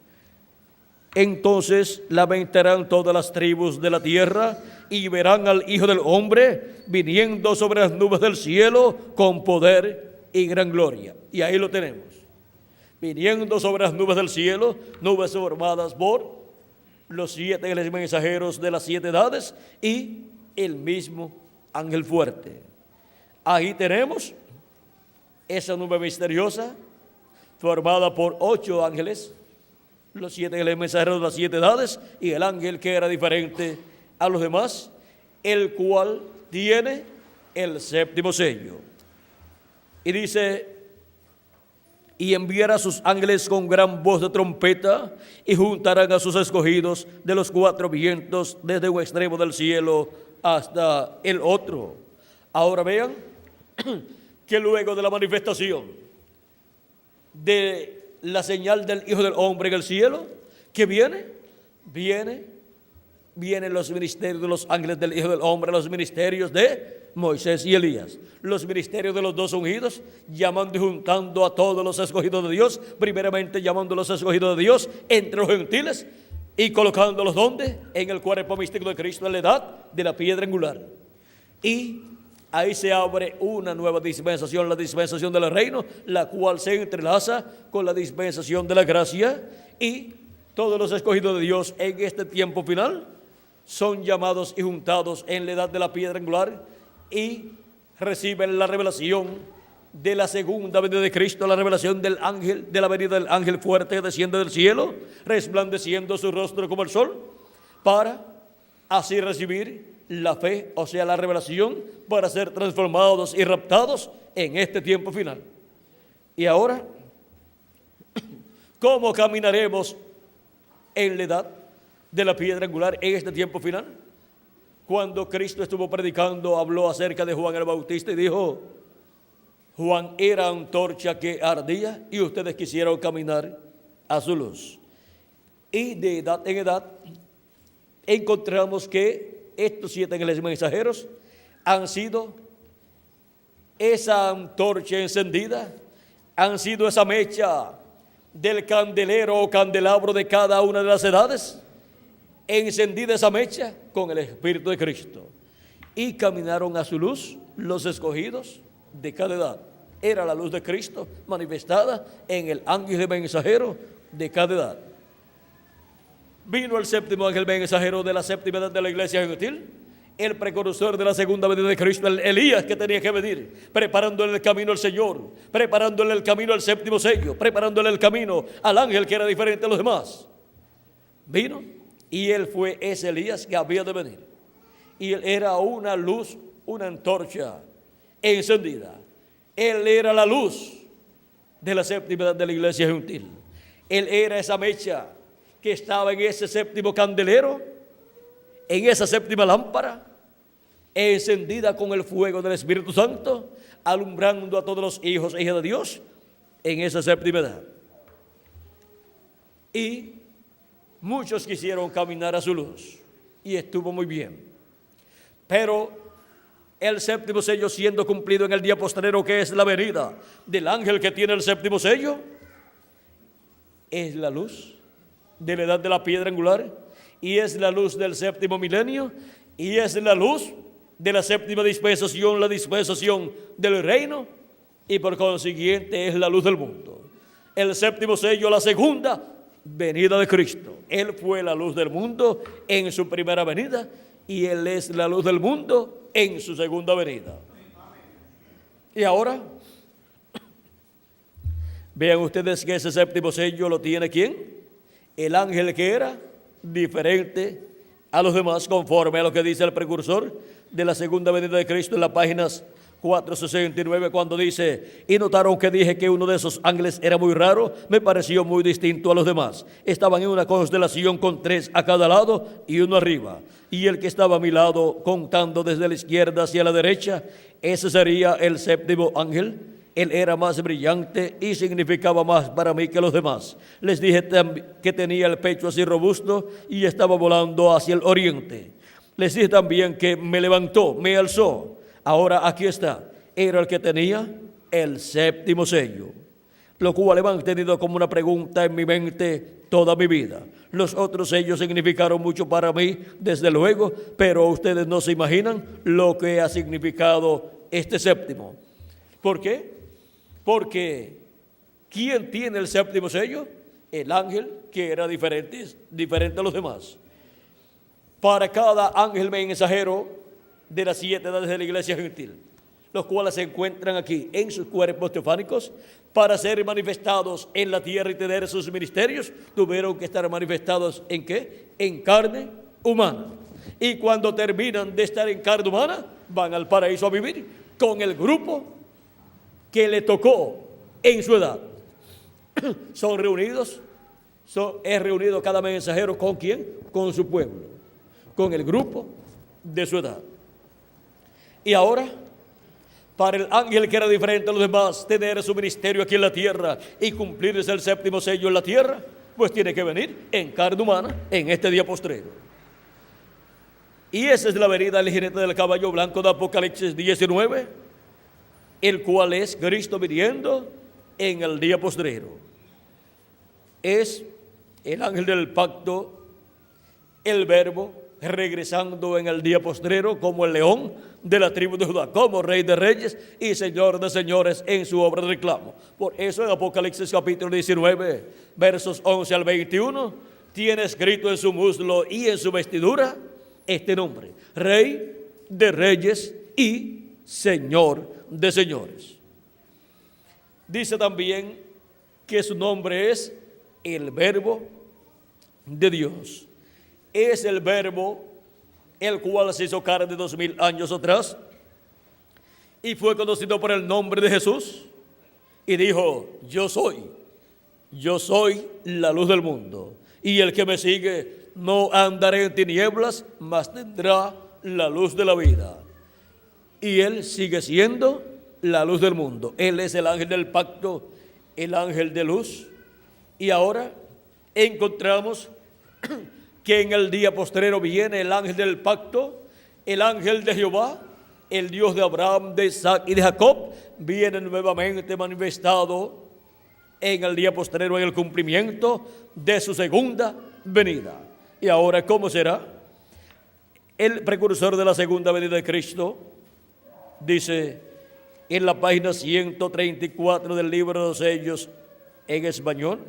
Entonces lamentarán todas las tribus de la tierra y verán al Hijo del Hombre viniendo sobre las nubes del cielo con poder y gran gloria. Y ahí lo tenemos, viniendo sobre las nubes del cielo, nubes formadas por los 7 mensajeros de las 7 edades y el mismo ángel fuerte. Ahí tenemos esa nube misteriosa formada por 8 ángeles, los 7 mensajeros de las 7 edades y el ángel que era diferente a los demás, el cual tiene el 7º sello. Y dice: y enviará a sus ángeles con gran voz de trompeta, y juntarán a sus escogidos de los cuatro vientos, desde un extremo del cielo hasta el otro. Ahora vean que luego de la manifestación de la señal del Hijo del Hombre en el cielo, ¿qué viene? Vienen los ministerios de los ángeles del Hijo del Hombre, los ministerios de Moisés y Elías, los ministerios de los dos ungidos, llamando y juntando a todos los escogidos de Dios, primeramente llamando a los escogidos de Dios entre los gentiles y colocándolos ¿dónde? En el cuerpo místico de Cristo, en la edad de la piedra angular. Y ahí se abre una nueva dispensación, la dispensación del reino, la cual se entrelaza con la dispensación de la gracia, y todos los escogidos de Dios en este tiempo final son llamados y juntados en la edad de la piedra angular y reciben la revelación de la segunda venida de Cristo, la revelación del ángel, de la venida del ángel fuerte que desciende del cielo, resplandeciendo su rostro como el sol, para así recibir la fe, o sea, la revelación, para ser transformados y raptados en este tiempo final. Y ahora, ¿cómo caminaremos en la edad de la piedra angular en este tiempo final? Cuando Cristo estuvo predicando, habló acerca de Juan el Bautista y dijo: Juan era antorcha que ardía y ustedes quisieron caminar a su luz. Y de edad en edad encontramos que estos 7 ángeles mensajeros han sido esa antorcha encendida, han sido esa mecha del candelero o candelabro de cada una de las edades, encendida esa mecha con el Espíritu de Cristo, y caminaron a su luz los escogidos de cada edad. Era la luz de Cristo manifestada en el ángel mensajero de cada edad. Vino el séptimo ángel mensajero de la séptima edad de la iglesia gentil, el precursor de la segunda venida de Cristo, el Elías, que tenía que venir, preparándole el camino al Señor, preparándole el camino al séptimo sello, preparándole el camino al ángel que era diferente a los demás. Vino, y él fue ese Elías que había de venir. Y él era una luz, una antorcha encendida. Él era la luz de la séptima edad de la iglesia gentil. Él era esa mecha que estaba en ese séptimo candelero, en esa séptima lámpara, encendida con el fuego del Espíritu Santo, alumbrando a todos los hijos e hijas de Dios en esa séptima edad. Y muchos quisieron caminar a su luz, y estuvo muy bien. Pero el séptimo sello siendo cumplido en el día postrero, que es la venida del ángel que tiene el séptimo sello, es la luz de la edad de la piedra angular, y es la luz del séptimo milenio, y es la luz de la séptima dispensación, la dispensación del reino, y por consiguiente es la luz del mundo. El séptimo sello, la segunda venida de Cristo. Él fue la luz del mundo en su primera venida, y Él es la luz del mundo en su segunda venida. Y ahora, vean ustedes que ese séptimo sello lo tiene ¿quién? El ángel que era diferente a los demás, conforme a lo que dice el precursor de la segunda venida de Cristo en las páginas 469, cuando dice: y notaron que dije que uno de esos ángeles era muy raro, me pareció muy distinto a los demás. Estaban en una constelación con 3 a cada lado y uno arriba. Y el que estaba a mi lado, contando desde la izquierda hacia la derecha, ese sería el séptimo ángel. Él era más brillante y significaba más para mí que los demás. Les dije que tenía el pecho así robusto y estaba volando hacia el oriente. Les dije también que me levantó, me alzó. Ahora aquí está, era el que tenía el séptimo sello, lo cual he mantenido como una pregunta en mi mente toda mi vida. Los otros sellos significaron mucho para mí, desde luego, pero ustedes no se imaginan lo que ha significado este séptimo. ¿Por qué? Porque ¿quién tiene el séptimo sello? El ángel que era diferente a los demás. Para cada ángel mensajero de las 7 edades de la iglesia gentil, los cuales se encuentran aquí en sus cuerpos teofánicos para ser manifestados en la tierra y tener sus ministerios, tuvieron que estar manifestados ¿en qué? En carne humana. Y cuando terminan de estar en carne humana, van al paraíso a vivir con el grupo que le tocó en su edad. son reunidos, es reunido cada mensajero ¿con quién? Con su pueblo, con el grupo de su edad. Y ahora, para el ángel que era diferente a los demás, tener su ministerio aquí en la tierra y cumplirse el séptimo sello en la tierra, pues tiene que venir en carne humana en este día postrero. Y esa es la venida del jinete del caballo blanco de Apocalipsis 19, el cual es Cristo viniendo en el día postrero. Es el ángel del pacto, el verbo, regresando en el día postrero como el león de la tribu de Judá, como rey de reyes y señor de señores en su obra de reclamo. Por eso en Apocalipsis capítulo 19, versos 11 al 21, tiene escrito en su muslo y en su vestidura este nombre: Rey de reyes y Señor de señores. Dice también que su nombre es el Verbo de Dios. Es el Verbo el cual se hizo carne 2000 años atrás y fue conocido por el nombre de Jesús y dijo: yo soy la luz del mundo, y el que me sigue no andará en tinieblas, mas tendrá la luz de la vida. Y él sigue siendo la luz del mundo. Él es el ángel del pacto, el ángel de luz. Y ahora encontramos que en el día postrero viene el ángel del pacto, el ángel de Jehová, el Dios de Abraham, de Isaac y de Jacob, viene nuevamente manifestado en el día postrero en el cumplimiento de su segunda venida. Y ahora, ¿cómo será? El precursor de la segunda venida de Cristo dice en la página 134 del libro de los sellos en español.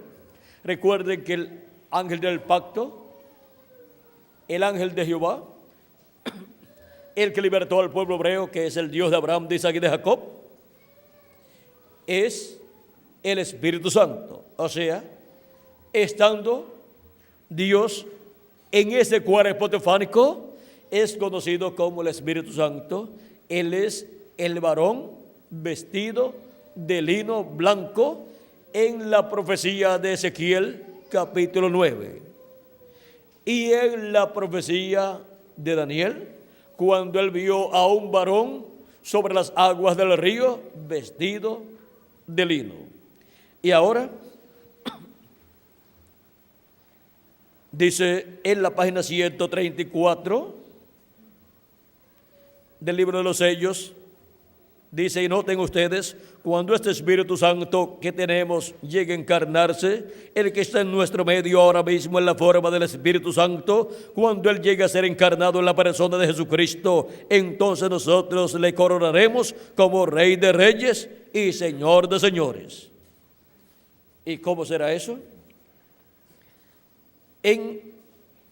Recuerden que el ángel del pacto, el ángel de Jehová, el que libertó al pueblo hebreo, que es el Dios de Abraham, de Isaac y de Jacob, es el Espíritu Santo. O sea, estando Dios en ese cuerpo teofánico, es conocido como el Espíritu Santo. Él es el varón vestido de lino blanco en la profecía de Ezequiel capítulo 9. Y en la profecía de Daniel, cuando él vio a un varón sobre las aguas del río vestido de lino. Y ahora dice en la página 134 del libro de los sellos, dice: y noten ustedes, cuando este Espíritu Santo que tenemos llegue a encarnarse, el que está en nuestro medio ahora mismo en la forma del Espíritu Santo, cuando Él llegue a ser encarnado en la persona de Jesucristo, entonces nosotros le coronaremos como Rey de reyes y Señor de señores. ¿Y cómo será eso? En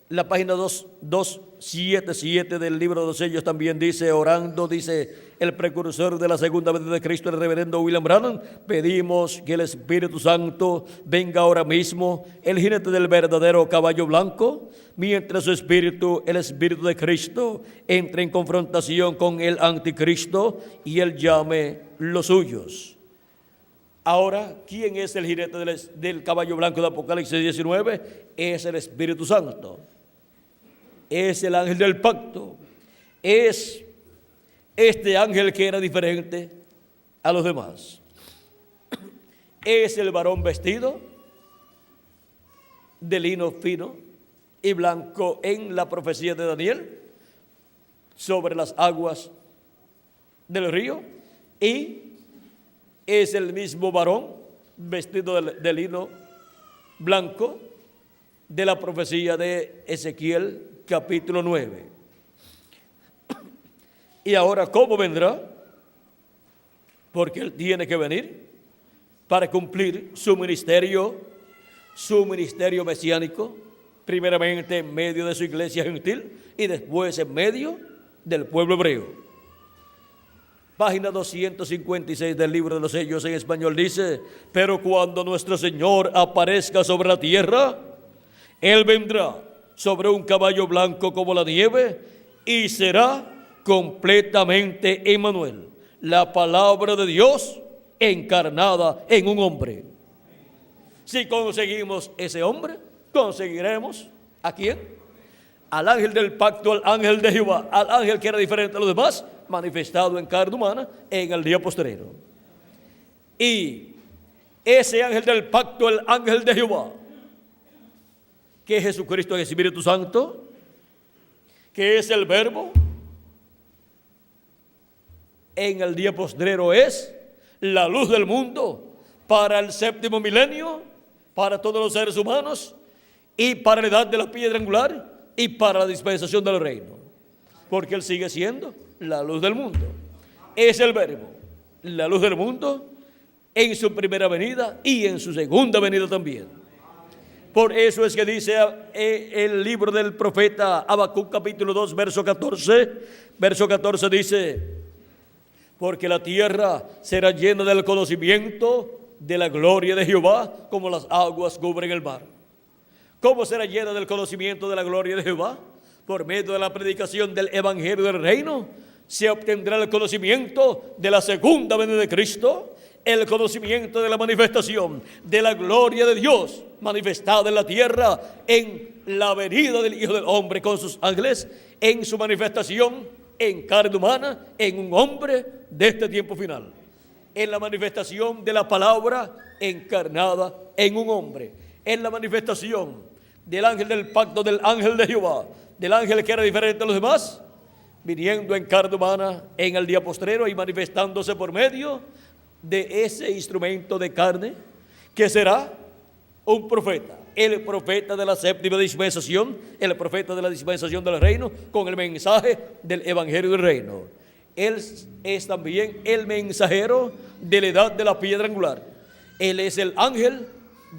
la página 277 del libro de los sellos también dice, orando, dice el precursor de la segunda venida de Cristo, el reverendo William Branham: pedimos que el Espíritu Santo venga ahora mismo, el jinete del verdadero caballo blanco, mientras su espíritu, el Espíritu de Cristo, entre en confrontación con el anticristo y él llame los suyos. Ahora, ¿quién es el jinete del caballo blanco de Apocalipsis 19? Es el Espíritu Santo. Es el ángel del pacto. Es este ángel que era diferente a los demás. Es el varón vestido de lino fino y blanco en la profecía de Daniel sobre las aguas del río, y es el mismo varón vestido de lino blanco de la profecía de Ezequiel capítulo 9. Y ahora, ¿cómo vendrá? Porque Él tiene que venir para cumplir su ministerio mesiánico, primeramente en medio de su iglesia gentil y después en medio del pueblo hebreo. Página 256 del libro de los sellos en español dice: pero cuando nuestro Señor aparezca sobre la tierra, Él vendrá sobre un caballo blanco como la nieve y será completamente Emmanuel, la palabra de Dios encarnada en un hombre. Si conseguimos ese hombre, conseguiremos ¿a quién? Al ángel del pacto, al ángel de Jehová, al ángel que era diferente a los demás, manifestado en carne humana en el día postrero. Y ese ángel del pacto, el ángel de Jehová, que es Jesucristo, el Espíritu Santo, que es el Verbo, en el día postrero es la luz del mundo para el séptimo milenio, para todos los seres humanos y para la edad de la piedra angular y para la dispensación del reino, porque Él sigue siendo la luz del mundo. Es el Verbo, la luz del mundo en su primera venida y en su segunda venida también. Por eso es que dice el libro del profeta Habacuc capítulo 2 verso 14 dice: porque la tierra será llena del conocimiento de la gloria de Jehová, como las aguas cubren el mar. ¿Cómo será llena del conocimiento de la gloria de Jehová? Por medio de la predicación del evangelio del reino se obtendrá el conocimiento de la segunda venida de Cristo, el conocimiento de la manifestación de la gloria de Dios manifestada en la tierra, en la venida del Hijo del Hombre con sus ángeles, en su manifestación en carne humana, en un hombre de este tiempo final, en la manifestación de la palabra encarnada en un hombre, en la manifestación del ángel del pacto, del ángel de Jehová, del ángel que era diferente a los demás, viniendo en carne humana en el día postrero y manifestándose por medio de ese instrumento de carne que será un profeta, el profeta de la séptima dispensación, el profeta de la dispensación del reino, con el mensaje del evangelio del reino. Él es también el mensajero de la edad de la piedra angular. Él es el ángel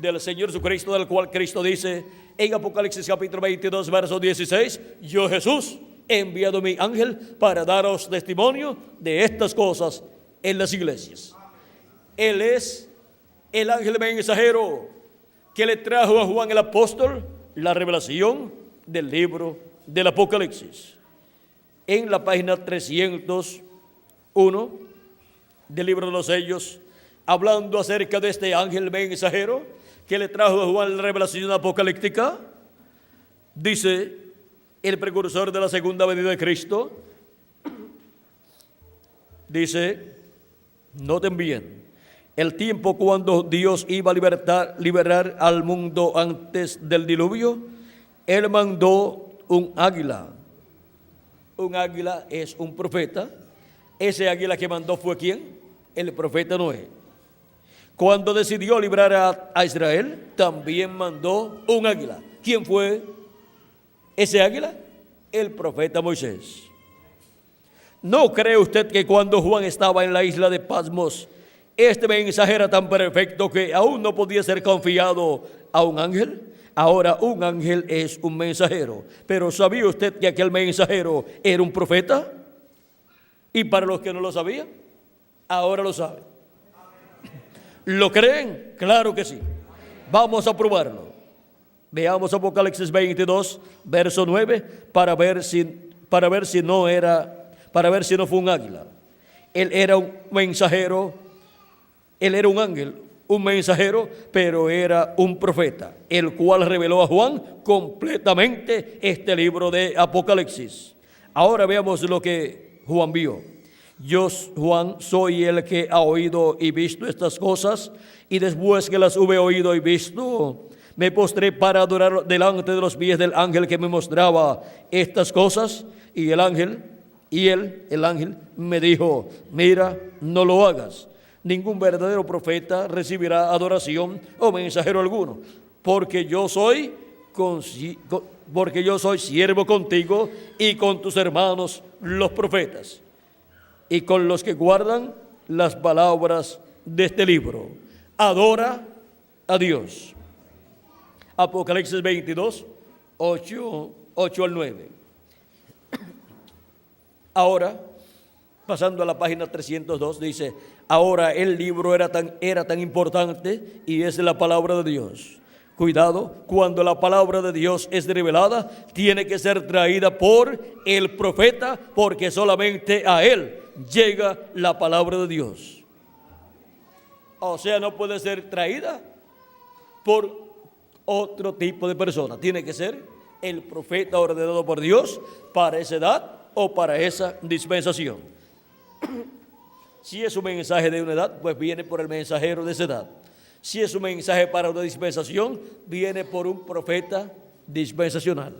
del Señor Jesucristo, del cual Cristo dice en Apocalipsis capítulo 22 verso 16: yo Jesús he enviado mi ángel para daros testimonio de estas cosas en las iglesias. Él es el ángel mensajero que le trajo a Juan el apóstol la revelación del libro del Apocalipsis. En la página 301 del libro de los sellos, hablando acerca de este ángel mensajero que le trajo a Juan la revelación apocalíptica, dice el precursor de la segunda venida de Cristo, dice, noten bien, el tiempo cuando Dios iba a liberar al mundo antes del diluvio, Él mandó un águila. Un águila es un profeta. Ese águila que mandó fue ¿quién? El profeta Noé. Cuando decidió librar a Israel, también mandó un águila. ¿Quién fue ese águila? El profeta Moisés. ¿No cree usted que cuando Juan estaba en la isla de Patmos, este mensaje era tan perfecto que aún no podía ser confiado a un ángel? Ahora un ángel es un mensajero, pero ¿sabía usted que aquel mensajero era un profeta? Y para los que no lo sabían, ahora lo saben. ¿Lo creen? Claro que sí. Vamos a probarlo. Veamos Apocalipsis 22, verso 9, para ver si no fue un águila. Él era un mensajero. Él era un ángel, un mensajero, pero era un profeta, el cual reveló a Juan completamente este libro de Apocalipsis. Ahora veamos lo que Juan vio. Yo, Juan, soy el que ha oído y visto estas cosas, y después que las hube oído y visto, me postré para adorar delante de los pies del ángel que me mostraba estas cosas, y el ángel me dijo, mira, no lo hagas. Ningún verdadero profeta recibirá adoración o mensajero alguno, porque yo soy siervo contigo y con tus hermanos los profetas, y con los que guardan las palabras de este libro. Adora a Dios. Apocalipsis 22, 8 al 9. Ahora, pasando a la página 302, dice: ahora el libro era tan importante y es la palabra de Dios. Cuidado, cuando la palabra de Dios es revelada, tiene que ser traída por el profeta, porque solamente a él llega la palabra de Dios. O sea, no puede ser traída por otro tipo de persona. Tiene que ser el profeta ordenado por Dios para esa edad o para esa dispensación. Si es un mensaje de una edad, pues viene por el mensajero de esa edad. Si es un mensaje para una dispensación, viene por un profeta dispensacional.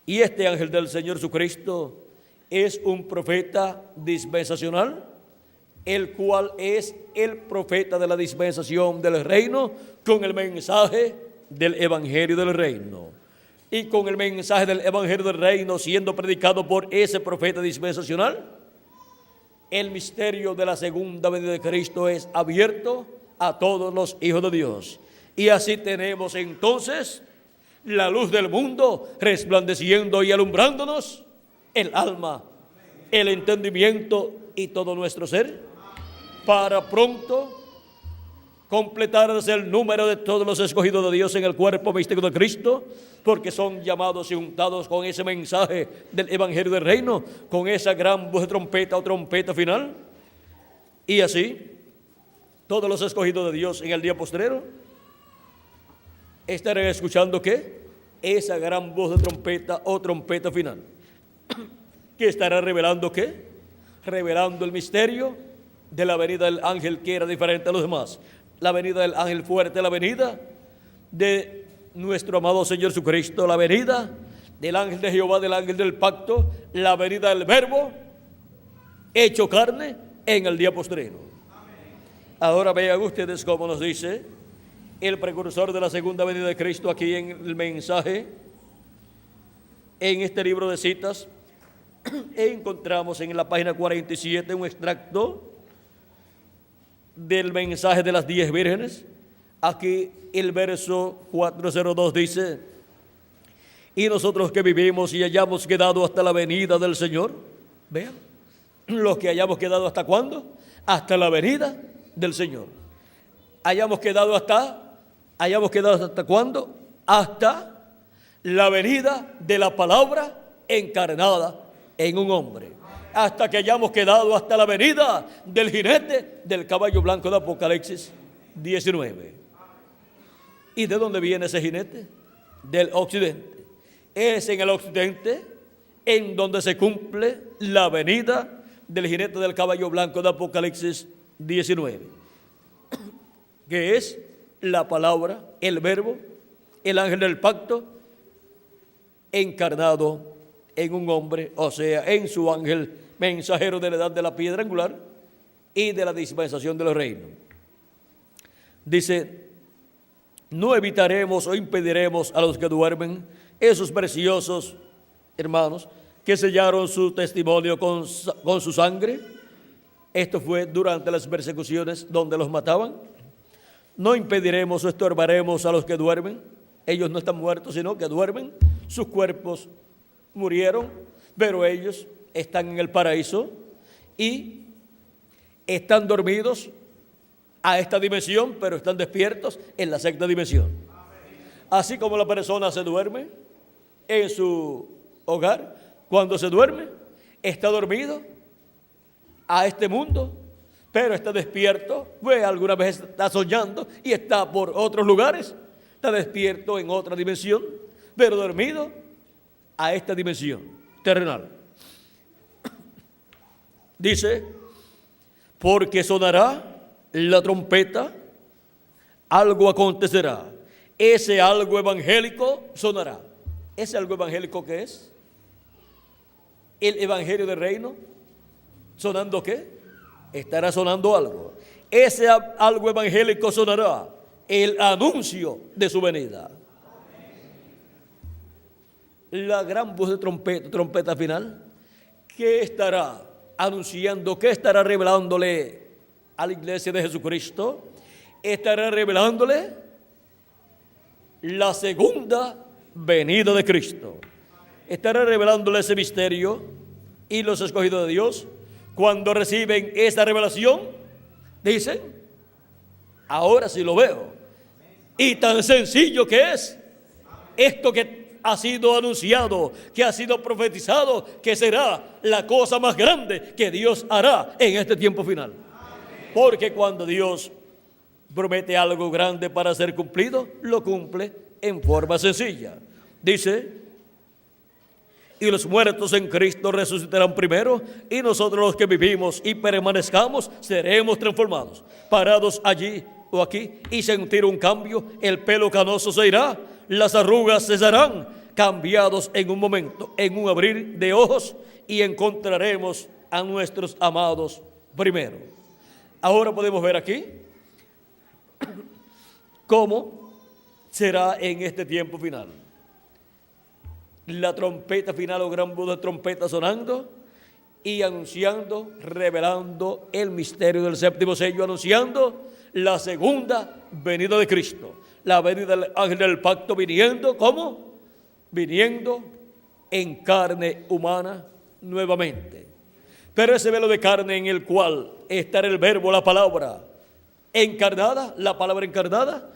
Y este ángel del Señor Jesucristo es un profeta dispensacional, el cual es el profeta de la dispensación del reino con el mensaje del evangelio del reino. Y con el mensaje del evangelio del reino siendo predicado por ese profeta dispensacional, el misterio de la segunda venida de Cristo es abierto a todos los hijos de Dios. Y así tenemos entonces la luz del mundo resplandeciendo y alumbrándonos el alma, el entendimiento y todo nuestro ser, para pronto completarse el número de todos los escogidos de Dios en el cuerpo místico de Cristo, porque son llamados y untados con ese mensaje del evangelio del reino, con esa gran voz de trompeta o trompeta final. Y así todos los escogidos de Dios en el día postrero estarán escuchando ¿qué? Esa gran voz de trompeta o trompeta final, que estará revelando ¿qué? Revelando el misterio de la venida del ángel que era diferente a los demás, la venida del ángel fuerte, la venida de nuestro amado Señor Jesucristo, la venida del ángel de Jehová, del ángel del pacto, la venida del verbo hecho carne en el día postrero. Ahora vean ustedes cómo nos dice el precursor de la segunda venida de Cristo aquí en el mensaje, en este libro de citas. Encontramos en la página 47 un extracto del mensaje de las 10 vírgenes. Aquí el verso 402 dice: y nosotros que vivimos y hayamos quedado hasta la venida del Señor. Vean, los que hayamos quedado hasta ¿cuándo? Hasta la venida del Señor. Hayamos quedado hasta ¿cuándo? Hasta la venida de la palabra encarnada en un hombre. Hasta que hayamos quedado hasta la venida del jinete del caballo blanco de Apocalipsis 19. ¿Y de dónde viene ese jinete? Del occidente. Es en el occidente en donde se cumple la venida del jinete del caballo blanco de Apocalipsis 19, que es la palabra, el verbo, el ángel del pacto, encarnado en un hombre, o sea, en su ángel mensajero de la edad de la piedra angular y de la dispensación de los reinos. Dice: no evitaremos o impediremos a los que duermen, esos preciosos hermanos que sellaron su testimonio con su sangre. Esto fue durante las persecuciones donde los mataban. No impediremos o estorbaremos a los que duermen. Ellos no están muertos, sino que duermen. Sus cuerpos murieron, pero ellos están en el paraíso y están dormidos a esta dimensión, pero están despiertos en la sexta dimensión. Así como la persona se duerme en su hogar, cuando se duerme, está dormido a este mundo, pero está despierto, pues alguna vez está soñando y está por otros lugares, está despierto en otra dimensión, pero dormido a esta dimensión terrenal. Dice: porque sonará la trompeta, algo acontecerá. Ese algo evangélico sonará. ¿Ese algo evangélico qué es? El evangelio del reino. ¿Sonando qué? Estará sonando algo. Ese algo evangélico sonará, el anuncio de su venida. La gran voz de trompeta final, ¿qué estará anunciando? ¿Qué estará revelándole a la iglesia de Jesucristo? Estará revelándole la segunda venida de Cristo. Estará revelándole ese misterio, y los escogidos de Dios, cuando reciben esa revelación, dicen: ahora sí lo veo. Y tan sencillo que es esto que ha sido anunciado, que ha sido profetizado, que será la cosa más grande que Dios hará en este tiempo final. Porque cuando Dios promete algo grande para ser cumplido, lo cumple en forma sencilla. Dice: y los muertos en Cristo resucitarán primero, y nosotros los que vivimos y permanezcamos seremos transformados, parados allí o aquí, y sentir un cambio. El pelo canoso se irá, las arrugas cesarán, cambiados en un momento, en un abrir de ojos, y encontraremos a nuestros amados primero. Ahora podemos ver aquí cómo será en este tiempo final. La trompeta final o gran voz de trompeta sonando y anunciando, revelando el misterio del séptimo sello, anunciando la segunda venida de Cristo, la venida del ángel del pacto viniendo. ¿Cómo? Viniendo en carne humana nuevamente. Pero ese velo de carne en el cual está el verbo, la palabra encarnada, la palabra encarnada,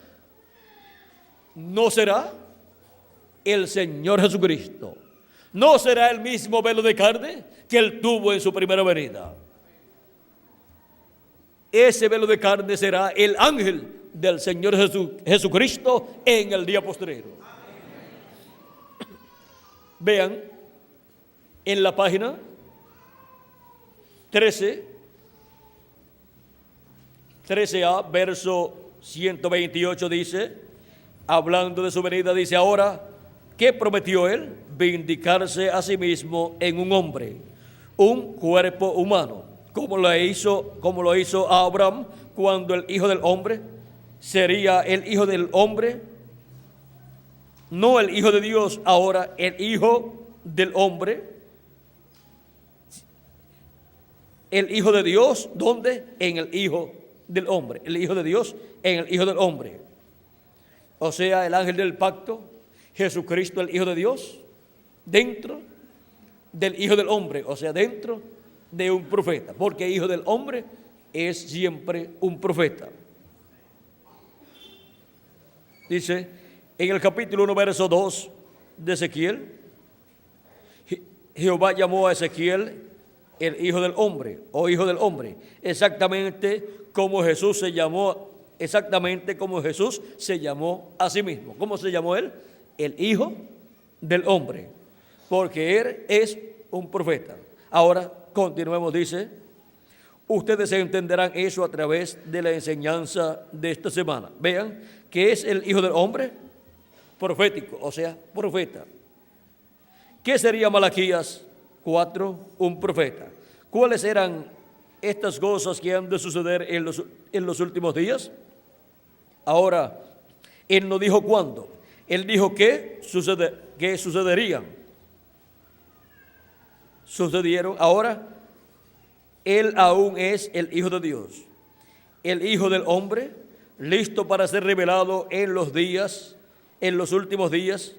no será el Señor Jesucristo. No será el mismo velo de carne que Él tuvo en su primera venida. Ese velo de carne será el ángel del Señor Jesucristo en el día postrero. Vean en la página 13a, verso 128, dice, hablando de su venida, dice: ahora, ¿qué prometió Él? Vindicarse a sí mismo en un hombre, un cuerpo humano, como lo hizo a Abraham, cuando el Hijo del Hombre sería el Hijo del Hombre, no el Hijo de Dios, ahora el Hijo del Hombre. El Hijo de Dios, ¿dónde? En el Hijo del Hombre. El Hijo de Dios en el Hijo del Hombre. O sea, el ángel del pacto, Jesucristo, el Hijo de Dios, dentro del Hijo del Hombre, o sea, dentro de un profeta, porque Hijo del Hombre es siempre un profeta. Dice en el capítulo 1, verso 2 de Ezequiel: Jehová llamó a Ezequiel el Hijo del Hombre, o Hijo del Hombre, exactamente como Jesús se llamó a sí mismo. ¿Cómo se llamó Él? El Hijo del Hombre, porque Él es un profeta. Ahora, continuemos, dice: ustedes entenderán eso a través de la enseñanza de esta semana. Vean, ¿qué es el Hijo del Hombre? Profético, o sea, profeta. ¿Qué sería Malaquías 4? Un profeta. ¿Cuáles eran estas cosas que han de suceder en los últimos días? Ahora, Él no dijo cuándo, Él dijo que sucederían. Sucedieron. Ahora, Él aún es el Hijo de Dios, el Hijo del Hombre, listo para ser revelado en los últimos días,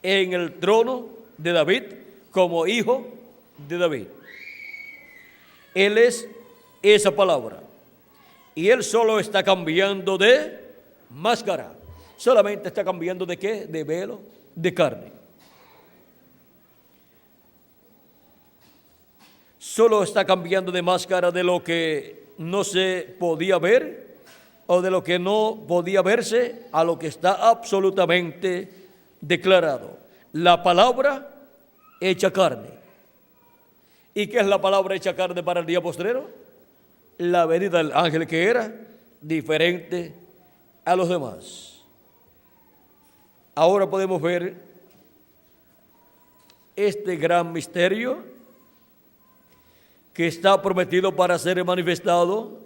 en el trono de David, como Hijo de David. Él es esa palabra, y Él solo está cambiando de máscara. Solamente está cambiando ¿de qué? De velo de carne. Solo está cambiando de máscara de lo que no se podía ver, o de lo que no podía verse, a lo que está absolutamente declarado. La palabra hecha carne. ¿Y qué es la palabra hecha carne para el día postrero? La venida del ángel, que era diferente a los demás. Ahora podemos ver este gran misterio que está prometido para ser manifestado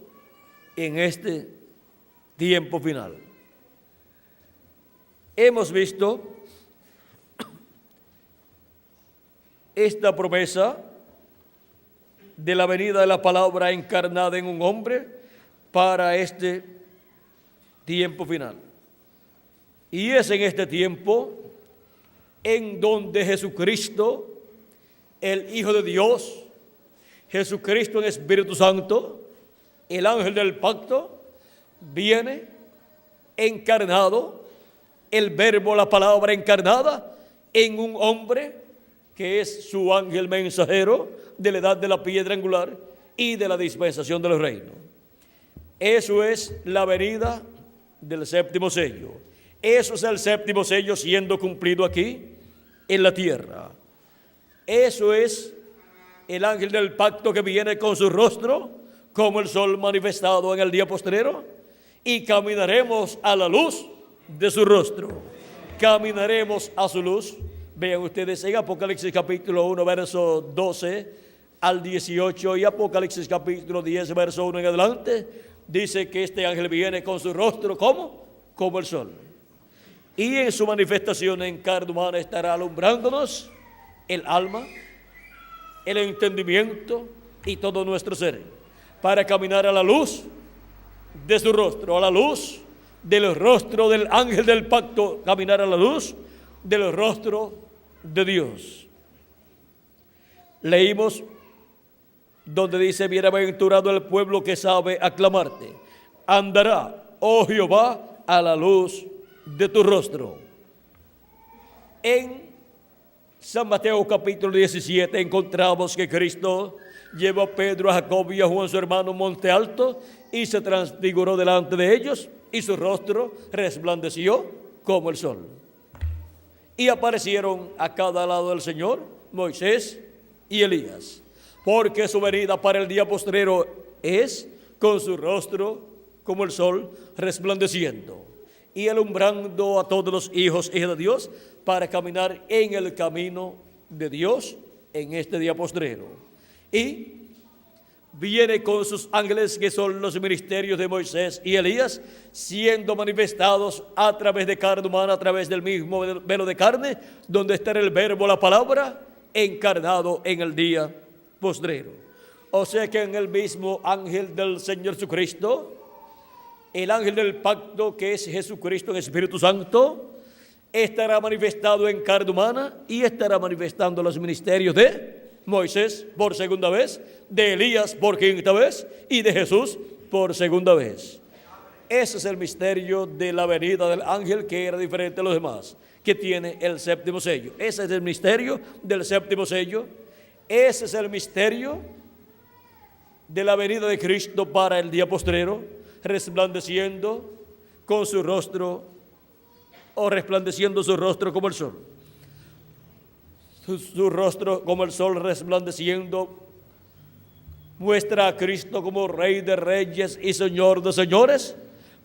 en este tiempo final. Hemos visto esta promesa de la venida de la palabra encarnada en un hombre para este tiempo final. Y es en este tiempo en donde Jesucristo, el Hijo de Dios, Jesucristo en Espíritu Santo, el ángel del pacto, viene encarnado, el verbo, la palabra encarnada en un hombre que es su ángel mensajero de la edad de la piedra angular y de la dispensación de los reinos. Eso es la venida del séptimo sello. Eso es el séptimo sello siendo cumplido aquí en la tierra. Eso es el ángel del pacto que viene con su rostro como el sol manifestado en el día postrero, y caminaremos a la luz de su rostro. Caminaremos a su luz. Vean ustedes en Apocalipsis capítulo 1, verso 12 al 18 y Apocalipsis capítulo 10, verso 1 en adelante, dice que este ángel viene con su rostro como el sol. Y en su manifestación en carne humana estará alumbrándonos el alma, el entendimiento y todo nuestro ser, para caminar a la luz de su rostro, a la luz del rostro del ángel del pacto, caminar a la luz del rostro de Dios. Leímos donde dice: bienaventurado el pueblo que sabe aclamarte, andará, oh Jehová, a la luz de tu rostro. En San Mateo capítulo 17 encontramos que Cristo llevó a Pedro, a Jacob y a Juan su hermano a un monte alto y se transfiguró delante de ellos, y su rostro resplandeció como el sol. Y aparecieron a cada lado del Señor Moisés y Elías, porque su venida para el día postrero es con su rostro como el sol resplandeciendo y alumbrando a todos los hijos y hijas de Dios para caminar en el camino de Dios en este día postrero. Y viene con sus ángeles, que son los ministerios de Moisés y Elías, siendo manifestados a través de carne humana, a través del mismo velo de carne, donde está el verbo, la palabra, encarnado en el día postrero. O sea que en el mismo ángel del Señor Jesucristo, el ángel del pacto, que es Jesucristo, el Espíritu Santo, estará manifestado en carne humana y estará manifestando los ministerios de Moisés por segunda vez, de Elías por quinta vez y de Jesús por segunda vez. Ese es el misterio de la venida del ángel, que era diferente a los demás, que tiene el séptimo sello. Ese es el misterio del séptimo sello. Ese es el misterio de la venida de Cristo para el día postrero, resplandeciendo con su rostro, o resplandeciendo su rostro como el sol. Su rostro como el sol resplandeciendo muestra a Cristo como Rey de reyes y Señor de señores,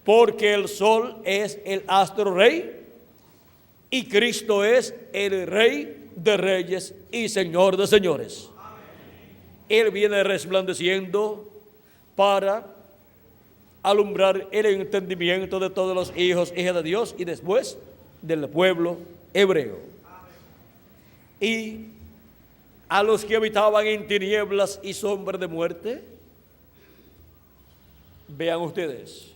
porque el sol es el astro rey y Cristo es el Rey de reyes y Señor de señores. Él viene resplandeciendo para alumbrar el entendimiento de todos los hijos e hijas de Dios y después del pueblo hebreo. Y a los que habitaban en tinieblas y sombra de muerte, vean ustedes,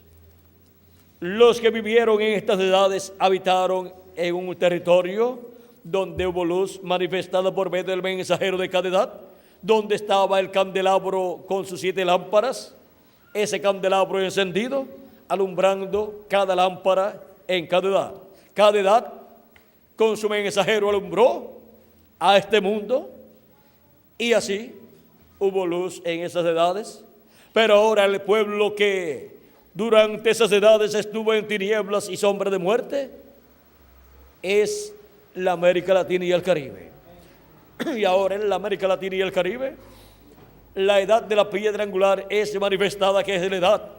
los que vivieron en estas edades habitaron en un territorio donde hubo luz manifestada por medio del mensajero de cada edad, donde estaba el candelabro con sus 7 lámparas, ese candelabro encendido, alumbrando cada lámpara en cada edad. Cada edad con su mensajero alumbró a este mundo, y así hubo luz en esas edades. Pero ahora el pueblo que durante esas edades estuvo en tinieblas y sombra de muerte es la América Latina y el Caribe. Y ahora en la América Latina y el Caribe, la edad de la piedra angular es manifestada, que es la edad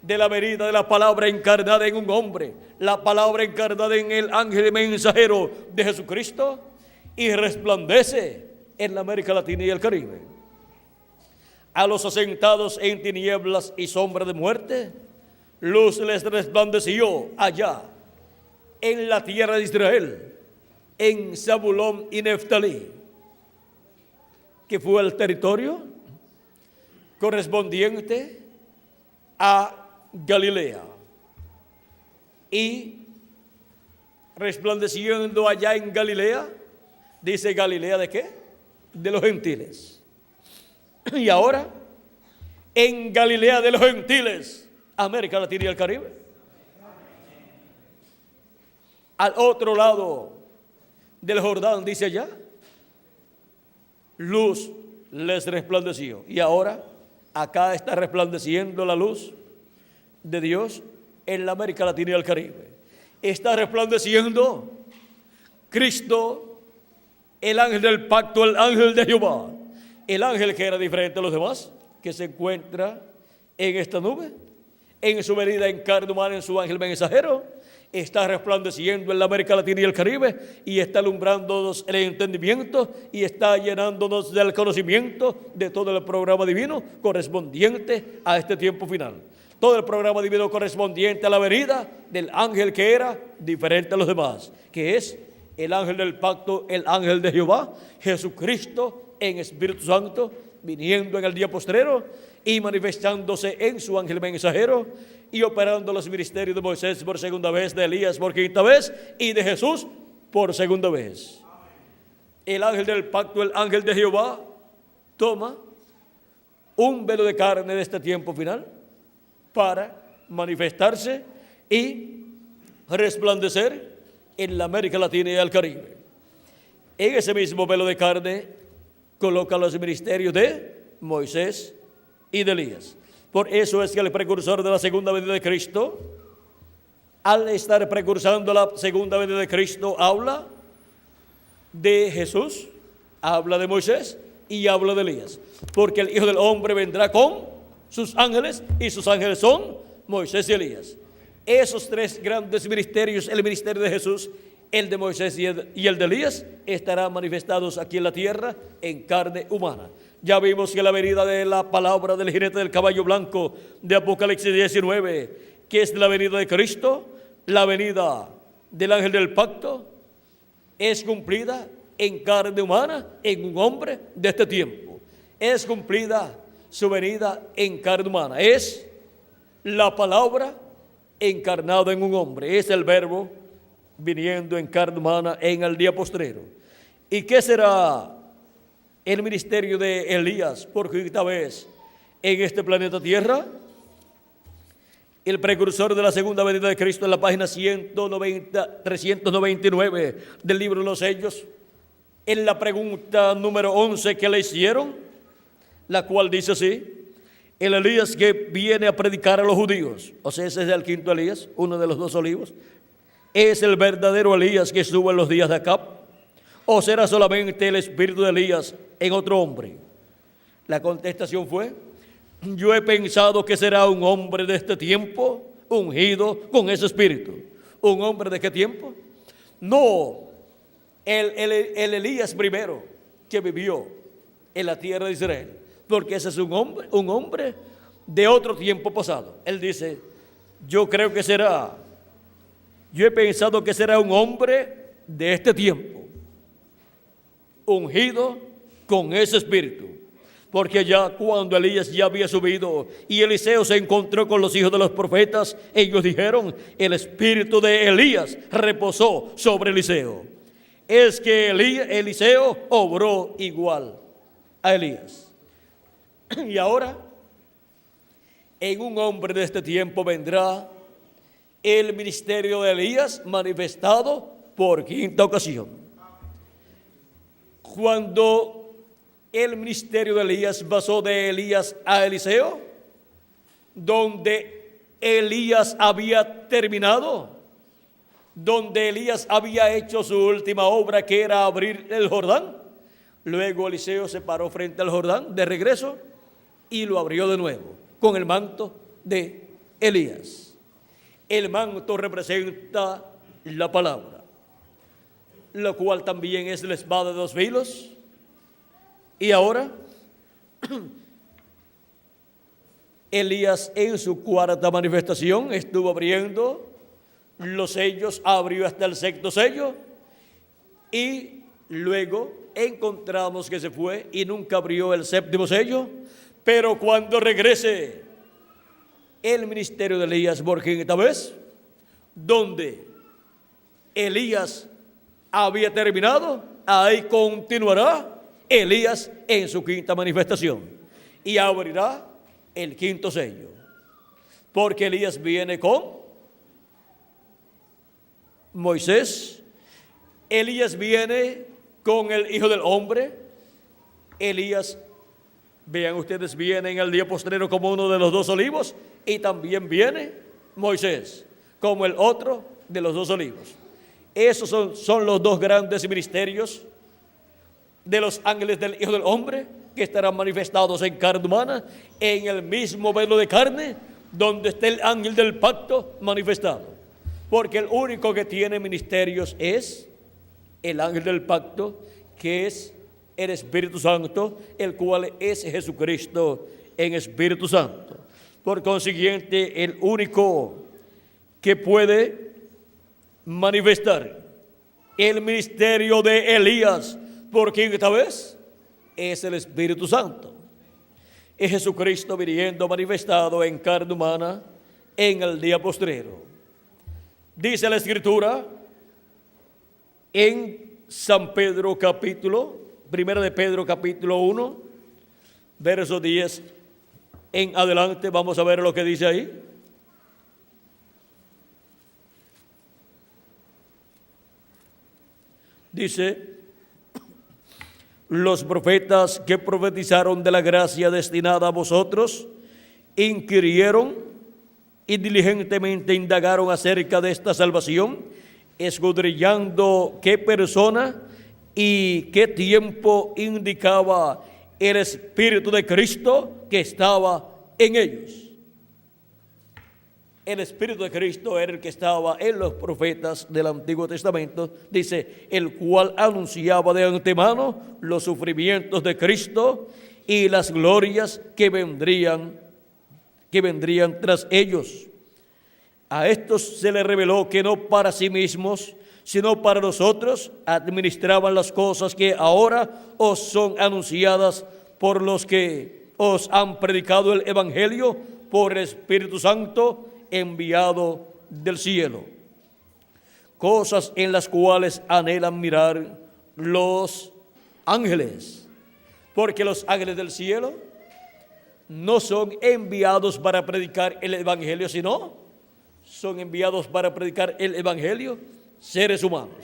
de la venida de la palabra encarnada en un hombre, la palabra encarnada en el ángel mensajero de Jesucristo, y resplandece en la América Latina y el Caribe. A los asentados en tinieblas y sombra de muerte, luz les resplandeció allá en la tierra de Israel, en Zabulón y Neftalí, que fue el territorio correspondiente a Galilea. Y resplandeciendo allá en Galilea, dice: ¿Galilea de qué? De los gentiles. Y ahora, en Galilea de los gentiles, América Latina y el Caribe. Al otro lado del Jordán, dice allá, luz les resplandeció. Y ahora, acá está resplandeciendo la luz de Dios en la América Latina y el Caribe. Está resplandeciendo Cristo, el ángel del pacto, el ángel de Jehová, el ángel que era diferente a los demás, que se encuentra en esta nube, en su venida en carne humana, en su ángel mensajero. Está resplandeciendo en la América Latina y el Caribe y está alumbrándonos el entendimiento y está llenándonos del conocimiento de todo el programa divino correspondiente a este tiempo final. Todo el programa divino correspondiente a la venida del ángel que era diferente a los demás, que es el ángel del pacto, el ángel de Jehová, Jesucristo en Espíritu Santo, viniendo en el día postrero y manifestándose en su ángel mensajero y operando los ministerios de Moisés por segunda vez, de Elías por quinta vez y de Jesús por segunda vez. El ángel del pacto, el ángel de Jehová, toma un velo de carne de este tiempo final para manifestarse y resplandecer en la América Latina y el Caribe. En ese mismo velo de carne coloca los ministerios de Moisés y de Elías. Por eso es que el precursor de la segunda venida de Cristo, al estar precursando la segunda venida de Cristo, habla de Jesús, habla de Moisés y habla de Elías. Porque el Hijo del Hombre vendrá con sus ángeles y sus ángeles son Moisés y Elías. Esos tres grandes ministerios, el ministerio de Jesús, el de Moisés y el de Elías, estarán manifestados aquí en la tierra en carne humana. Ya vimos que la venida de la palabra del jinete del caballo blanco de Apocalipsis 19, que es la venida de Cristo, la venida del ángel del pacto, es cumplida en carne humana, en un hombre de este tiempo. Es cumplida su venida en carne humana. Es la palabra encarnada en un hombre. Es el verbo viniendo en carne humana en el día postrero. ¿Y qué será el ministerio de Elías por quinta vez en este planeta Tierra? El precursor de la segunda venida de Cristo en la página 399 del libro de los sellos, en la pregunta número 11 que le hicieron, la cual dice así: el Elías que viene a predicar a los judíos, o sea, ese es el quinto Elías, uno de los dos olivos, ¿es el verdadero Elías que estuvo en los días de Acab? ¿O será solamente el espíritu de Elías en otro hombre? La contestación fue: yo he pensado que será un hombre de este tiempo, ungido con ese espíritu. ¿Un hombre de qué tiempo? No, el Elías primero que vivió en la tierra de Israel, porque ese es un hombre de otro tiempo pasado. Él dice: yo he pensado que será un hombre de este tiempo, ungido con ese espíritu. Porque ya cuando Elías ya había subido y Eliseo se encontró con los hijos de los profetas, ellos dijeron: el espíritu de Elías reposó sobre Eliseo. Es que Eliseo obró igual a Elías. Y ahora, en un hombre de este tiempo vendrá el ministerio de Elías manifestado por quinta ocasión. Cuando el ministerio de Elías pasó de Elías a Eliseo, donde Elías había terminado, donde Elías había hecho su última obra, que era abrir el Jordán. Luego Eliseo se paró frente al Jordán de regreso y lo abrió de nuevo con el manto de Elías. El manto representa la palabra, lo cual también es la espada de dos filos. Y ahora, Elías en su cuarta manifestación estuvo abriendo los sellos, abrió hasta el sexto sello y luego encontramos que se fue y nunca abrió el séptimo sello. Pero cuando regrese el ministerio de Elías por quinta vez, donde Elías había terminado, ahí continuará Elías en su quinta manifestación y abrirá el quinto sello, porque Elías viene con Moisés, Elías viene con el Hijo del Hombre. Elías, vean ustedes, viene en el día postrero como uno de los dos olivos y también viene Moisés, como el otro de los 2 olivos. Esos son los 2 grandes ministerios de los ángeles del Hijo del Hombre, que estarán manifestados en carne humana, en el mismo velo de carne, donde está el ángel del pacto manifestado. Porque el único que tiene ministerios es el ángel del pacto, que es el Espíritu Santo, el cual es Jesucristo en Espíritu Santo. Por consiguiente, el único que puede manifestar el ministerio de Elías por quinta vez es el Espíritu Santo. Es Jesucristo viniendo manifestado en carne humana en el día postrero. Dice la Escritura en San Pedro primera de Pedro capítulo 1, verso 10 en adelante. Vamos a ver lo que dice ahí. Dice: los profetas que profetizaron de la gracia destinada a vosotros inquirieron y diligentemente indagaron acerca de esta salvación, escudriñando qué persona y qué tiempo indicaba el Espíritu de Cristo que estaba en ellos. El Espíritu de Cristo era el que estaba en los profetas del Antiguo Testamento, dice, el cual anunciaba de antemano los sufrimientos de Cristo y las glorias que vendrían tras ellos. A estos se les reveló que no para sí mismos, sino para nosotros administraban las cosas que ahora os son anunciadas por los que os han predicado el Evangelio por el Espíritu Santo enviado del cielo, cosas en las cuales anhelan mirar los ángeles, porque los ángeles del cielo no son enviados para predicar el Evangelio, sino son enviados para predicar el Evangelio seres humanos.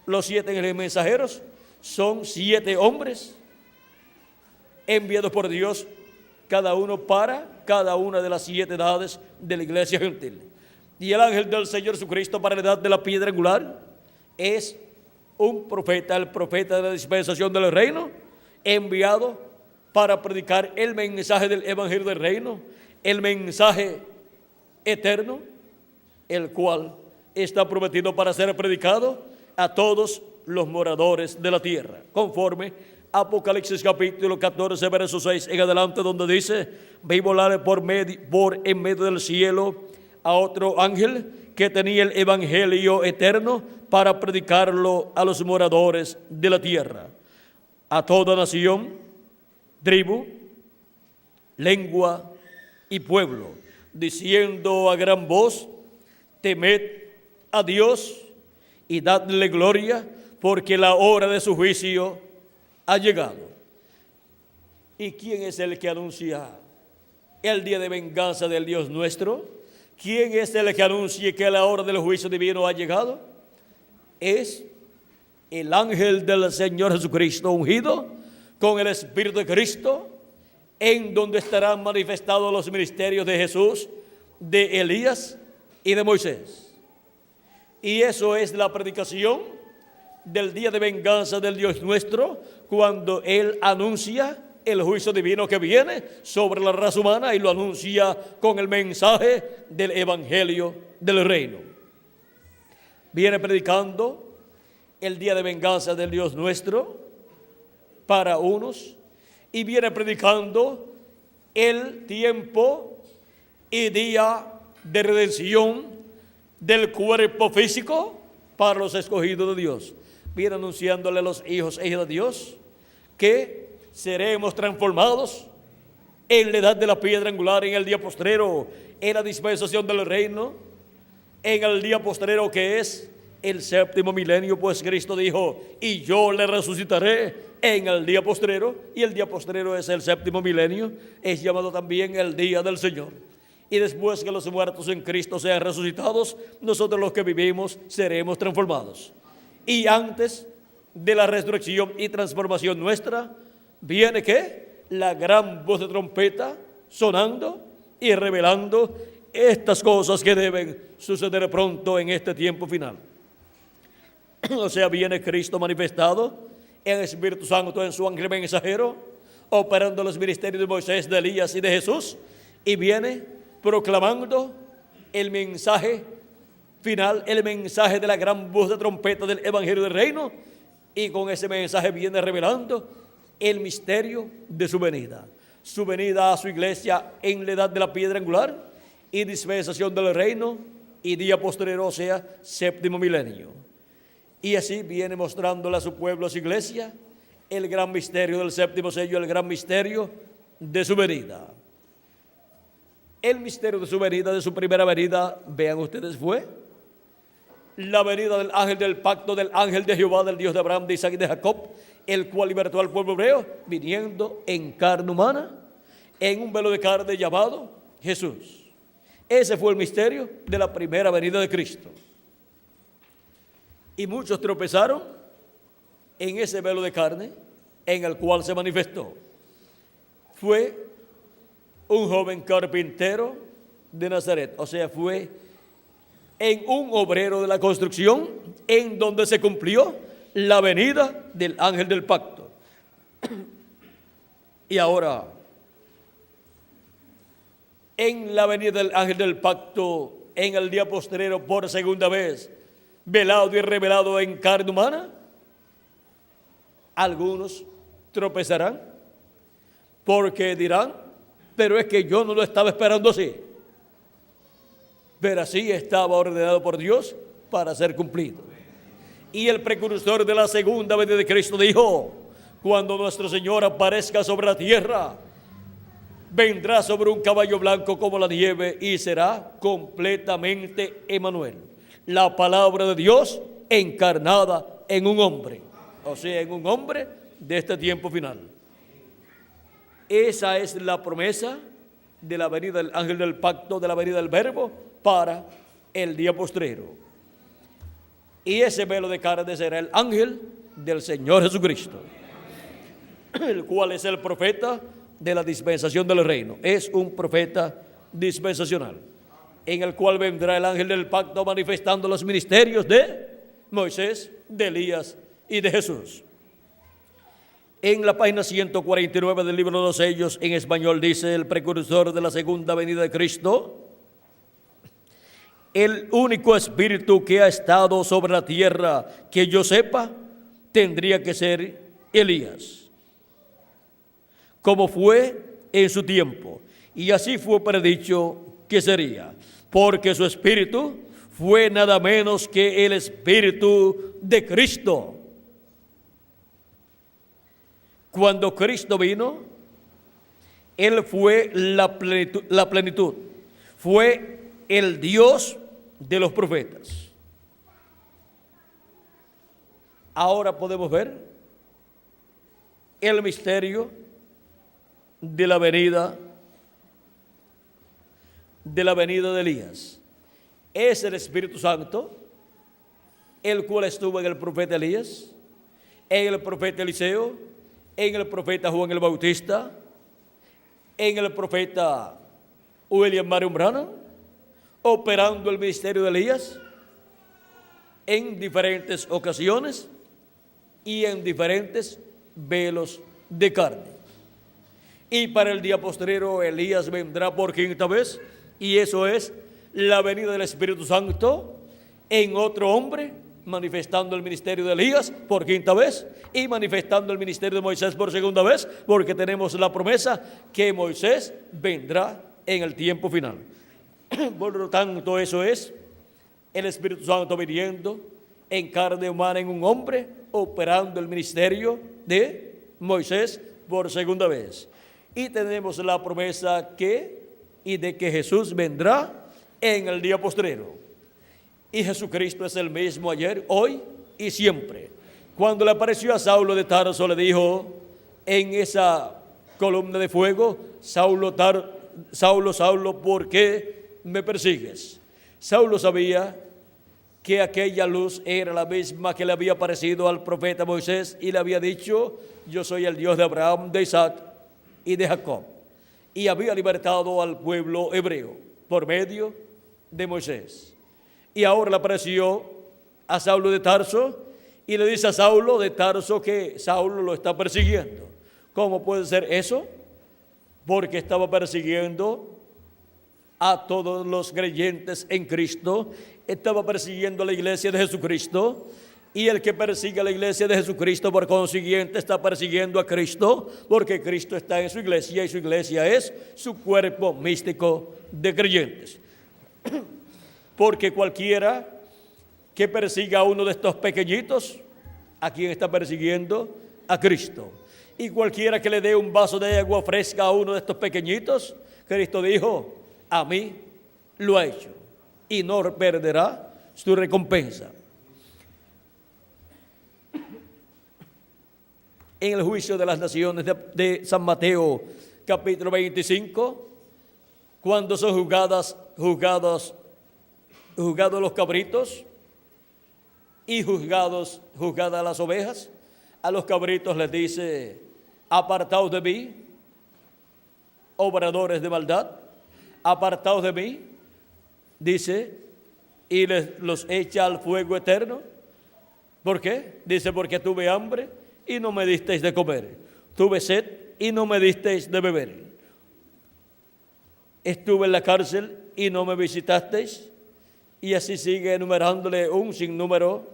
Los 7 ángeles mensajeros son 7 hombres enviados por Dios, cada uno para cada una de las 7 edades de la iglesia gentil. Y el ángel del Señor Jesucristo para la edad de la piedra angular es un profeta, el profeta de la dispensación del reino, enviado para predicar el mensaje del evangelio del reino, el mensaje eterno, el cual está prometido para ser predicado a todos los moradores de la tierra, conforme Apocalipsis capítulo 14, verso 6 en adelante, donde dice: vi volar por en medio del cielo a otro ángel que tenía el evangelio eterno para predicarlo a los moradores de la tierra, a toda nación, tribu, lengua y pueblo, diciendo a gran voz: temed a Dios y dadle gloria, porque la hora de su juicio ha llegado. ¿Y quién es el que anuncia el día de venganza del Dios nuestro? ¿Quién es el que anuncia que la hora del juicio divino ha llegado? Es el ángel del Señor Jesucristo ungido con el Espíritu de Cristo, en donde estarán manifestados los ministerios de Jesús, de Elías y de Moisés. Y eso es la predicación del día de venganza del Dios nuestro, cuando Él anuncia el juicio divino que viene sobre la raza humana y lo anuncia con el mensaje del evangelio del reino. Viene predicando el día de venganza del Dios nuestro para unos, y viene predicando el tiempo y día de redención del cuerpo físico para los escogidos de Dios. Viene anunciándole a los hijos e hijas de Dios que seremos transformados en la edad de la piedra angular, en el día postrero, en la dispensación del reino, en el día postrero que es el 7º milenio, pues Cristo dijo: y yo le resucitaré en el día postrero, y el día postrero es el 7º milenio, es llamado también el día del Señor. Y después que los muertos en Cristo sean resucitados, nosotros los que vivimos seremos transformados. Y antes de la resurrección y transformación nuestra, viene ¿qué? La gran voz de trompeta sonando, y revelando estas cosas que deben suceder pronto en este tiempo final. O sea, viene Cristo manifestado en el Espíritu Santo, en su ángel mensajero, operando los ministerios de Moisés, de Elías y de Jesús, y viene proclamando el mensaje final, el mensaje de la gran voz de trompeta del Evangelio del Reino, y con ese mensaje viene revelando el misterio de su venida a su iglesia en la edad de la piedra angular y dispensación del reino y día posterior, o sea, séptimo milenio. Y así viene mostrándole a su pueblo, a su iglesia, el gran misterio del séptimo sello, el gran misterio de su venida. El misterio de su venida, de su primera venida, vean ustedes, fue la venida del ángel del pacto, del ángel de Jehová, del Dios de Abraham, de Isaac y de Jacob, el cual libertó al pueblo hebreo, viniendo en carne humana, en un velo de carne llamado Jesús. Ese fue el misterio de la primera venida de Cristo. Y muchos tropezaron en ese velo de carne en el cual se manifestó. Fue un joven carpintero de Nazaret, o sea, fue en un obrero de la construcción en donde se cumplió la venida del ángel del pacto. Y ahora, en la venida del ángel del pacto, en el día postrero, por segunda vez, velado y revelado en carne humana, algunos tropezarán porque dirán, pero es que yo no lo estaba esperando así. Pero así estaba ordenado por Dios para ser cumplido. Y el precursor de la segunda venida de Cristo dijo, cuando nuestro Señor aparezca sobre la tierra, vendrá sobre un caballo blanco como la nieve y será completamente Emmanuel, la palabra de Dios encarnada en un hombre, o sea, en un hombre de este tiempo final. Esa es la promesa de la venida del ángel del pacto, de la venida del verbo para el día postrero. Y ese velo de carne será el ángel del Señor Jesucristo, el cual es el profeta de la dispensación del reino. Es un profeta dispensacional, en el cual vendrá el ángel del pacto manifestando los ministerios de Moisés, de Elías y de Jesús. En la página 149 del libro de los sellos, en español, dice el precursor de la segunda venida de Cristo: el único espíritu que ha estado sobre la tierra que yo sepa tendría que ser Elías, como fue en su tiempo, y así fue predicho que sería, porque su espíritu fue nada menos que el espíritu de Cristo. Cuando Cristo vino, Él fue la plenitud, fue el Dios de los profetas. Ahora podemos ver el misterio de la venida de Elías. Es el Espíritu Santo, el cual estuvo en el profeta Elías, en el profeta Eliseo, en el profeta Juan el Bautista, en el profeta William Marion Branham, operando el ministerio de Elías en diferentes ocasiones y en diferentes velos de carne. Y para el día postrero Elías vendrá por quinta vez, y eso es la venida del Espíritu Santo en otro hombre, manifestando el ministerio de Elías por quinta vez y manifestando el ministerio de Moisés por segunda vez, porque tenemos la promesa que Moisés vendrá en el tiempo final. Por lo tanto, eso es el Espíritu Santo viniendo en carne humana en un hombre, operando el ministerio de Moisés por segunda vez. Y tenemos la promesa de que Jesús vendrá en el día postrero. Y Jesucristo es el mismo ayer, hoy y siempre. Cuando le apareció a Saulo de Tarso, le dijo en esa columna de fuego: Saulo, Saulo, ¿por qué me persigues? Saulo sabía que aquella luz era la misma que le había aparecido al profeta Moisés y le había dicho: yo soy el Dios de Abraham, de Isaac y de Jacob. y había libertado al pueblo hebreo por medio de Moisés. Y ahora le apareció a Saulo de Tarso y le dice a Saulo de Tarso que Saulo lo está persiguiendo. ¿Cómo puede ser eso? Porque estaba persiguiendo a todos los creyentes en Cristo, estaba persiguiendo a la iglesia de Jesucristo, y el que persigue a la iglesia de Jesucristo por consiguiente está persiguiendo a Cristo, porque Cristo está en su iglesia y su iglesia es su cuerpo místico de creyentes. Porque cualquiera que persiga a uno de estos pequeñitos, ¿a quién está persiguiendo? A Cristo. Y cualquiera que le dé un vaso de agua fresca a uno de estos pequeñitos, Cristo dijo, a mí lo ha hecho y no perderá su recompensa. En el juicio de las naciones de San Mateo, capítulo 25, cuando son juzgados los cabritos y juzgadas las ovejas, a los cabritos les dice, apartaos de mí, obradores de maldad, apartaos de mí, dice, y los echa al fuego eterno. ¿Por qué? Dice, porque tuve hambre y no me disteis de comer, tuve sed y no me disteis de beber, estuve en la cárcel y no me visitasteis. Y así sigue enumerándole un sinnúmero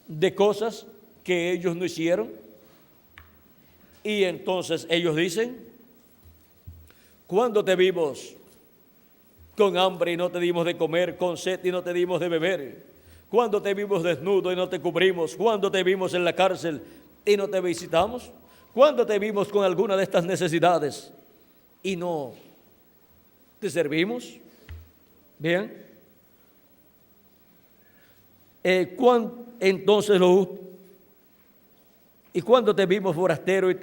de cosas que ellos no hicieron. Y entonces ellos dicen, ¿cuándo te vimos con hambre y no te dimos de comer, con sed y no te dimos de beber? ¿Cuándo te vimos desnudo y no te cubrimos? ¿Cuándo te vimos en la cárcel y no te visitamos? ¿Cuándo te vimos con alguna de estas necesidades y no te servimos? Bien. Entonces ¿y cuándo te vimos forastero y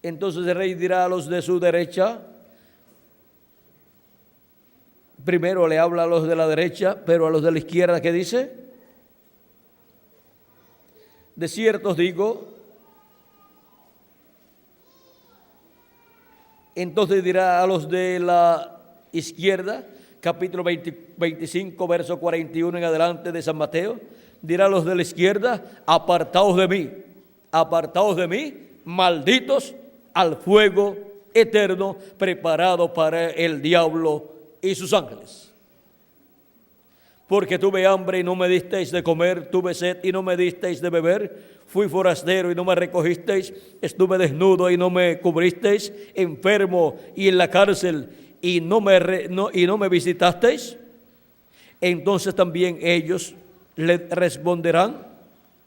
Entonces el rey dirá a los de su derecha, primero le habla a los de la derecha, pero a los de la izquierda, ¿qué dice? De cierto os digo, entonces dirá a los de la izquierda, capítulo 25, verso 41 en adelante de San Mateo, dirá a los de la izquierda, apartaos de mí, malditos al fuego eterno preparado para el diablo y sus ángeles. Porque tuve hambre y no me disteis de comer, tuve sed y no me disteis de beber, fui forastero y no me recogisteis, estuve desnudo y no me cubristeis, enfermo y en la cárcel y no me visitasteis. Entonces también ellos le responderán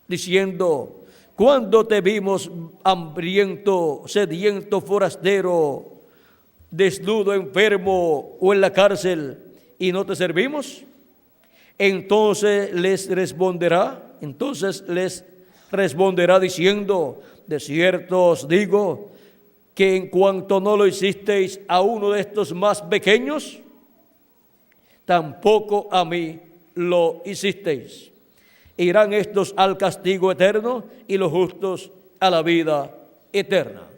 diciendo, ¿cuándo te vimos hambriento, sediento, forastero, desnudo, enfermo o en la cárcel y no te servimos? Entonces les responderá diciendo, de cierto os digo que en cuanto no lo hicisteis a uno de estos más pequeños, tampoco a mí lo hicisteis. Irán estos al castigo eterno y los justos a la vida eterna.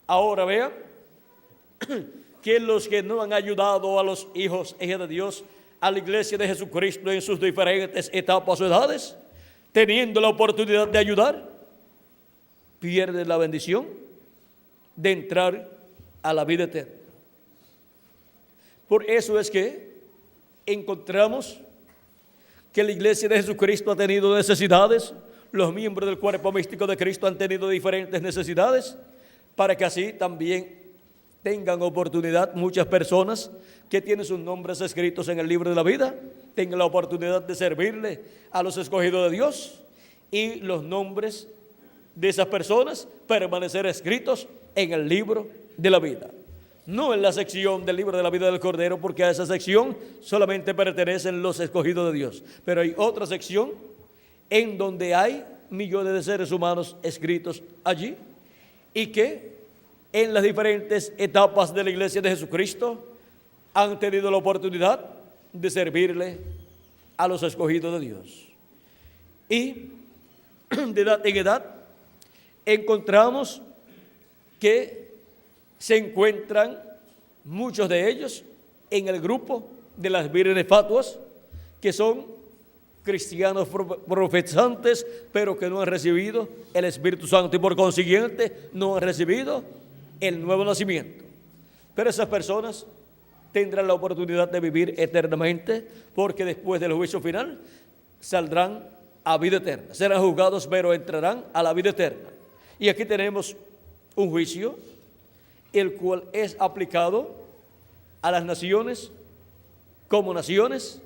Ahora vean que los que no han ayudado a los hijos e hijas de Dios, a la iglesia de Jesucristo en sus diferentes etapas o edades, teniendo la oportunidad de ayudar, pierden la bendición de entrar a la vida eterna. Por eso es que encontramos que la iglesia de Jesucristo ha tenido necesidades, los miembros del cuerpo místico de Cristo han tenido diferentes necesidades, para que así también tengan oportunidad muchas personas que tienen sus nombres escritos en el libro de la vida, tengan la oportunidad de servirle a los escogidos de Dios y los nombres de esas personas permanecer escritos en el libro de la vida. No en la sección del libro de la vida del Cordero, porque a esa sección solamente pertenecen los escogidos de Dios. Pero hay otra sección en donde hay millones de seres humanos escritos allí y que en las diferentes etapas de la iglesia de Jesucristo han tenido la oportunidad de servirle a los escogidos de Dios. Y de edad en edad, encontramos que se encuentran muchos de ellos en el grupo de las vírgenes fatuas, que son cristianos profesantes, pero que no han recibido el Espíritu Santo y por consiguiente no han recibido el nuevo nacimiento. Pero esas personas tendrán la oportunidad de vivir eternamente, porque después del juicio final saldrán a vida eterna. Serán juzgados, pero entrarán a la vida eterna. Y aquí tenemos un juicio, el cual es aplicado a las naciones como naciones,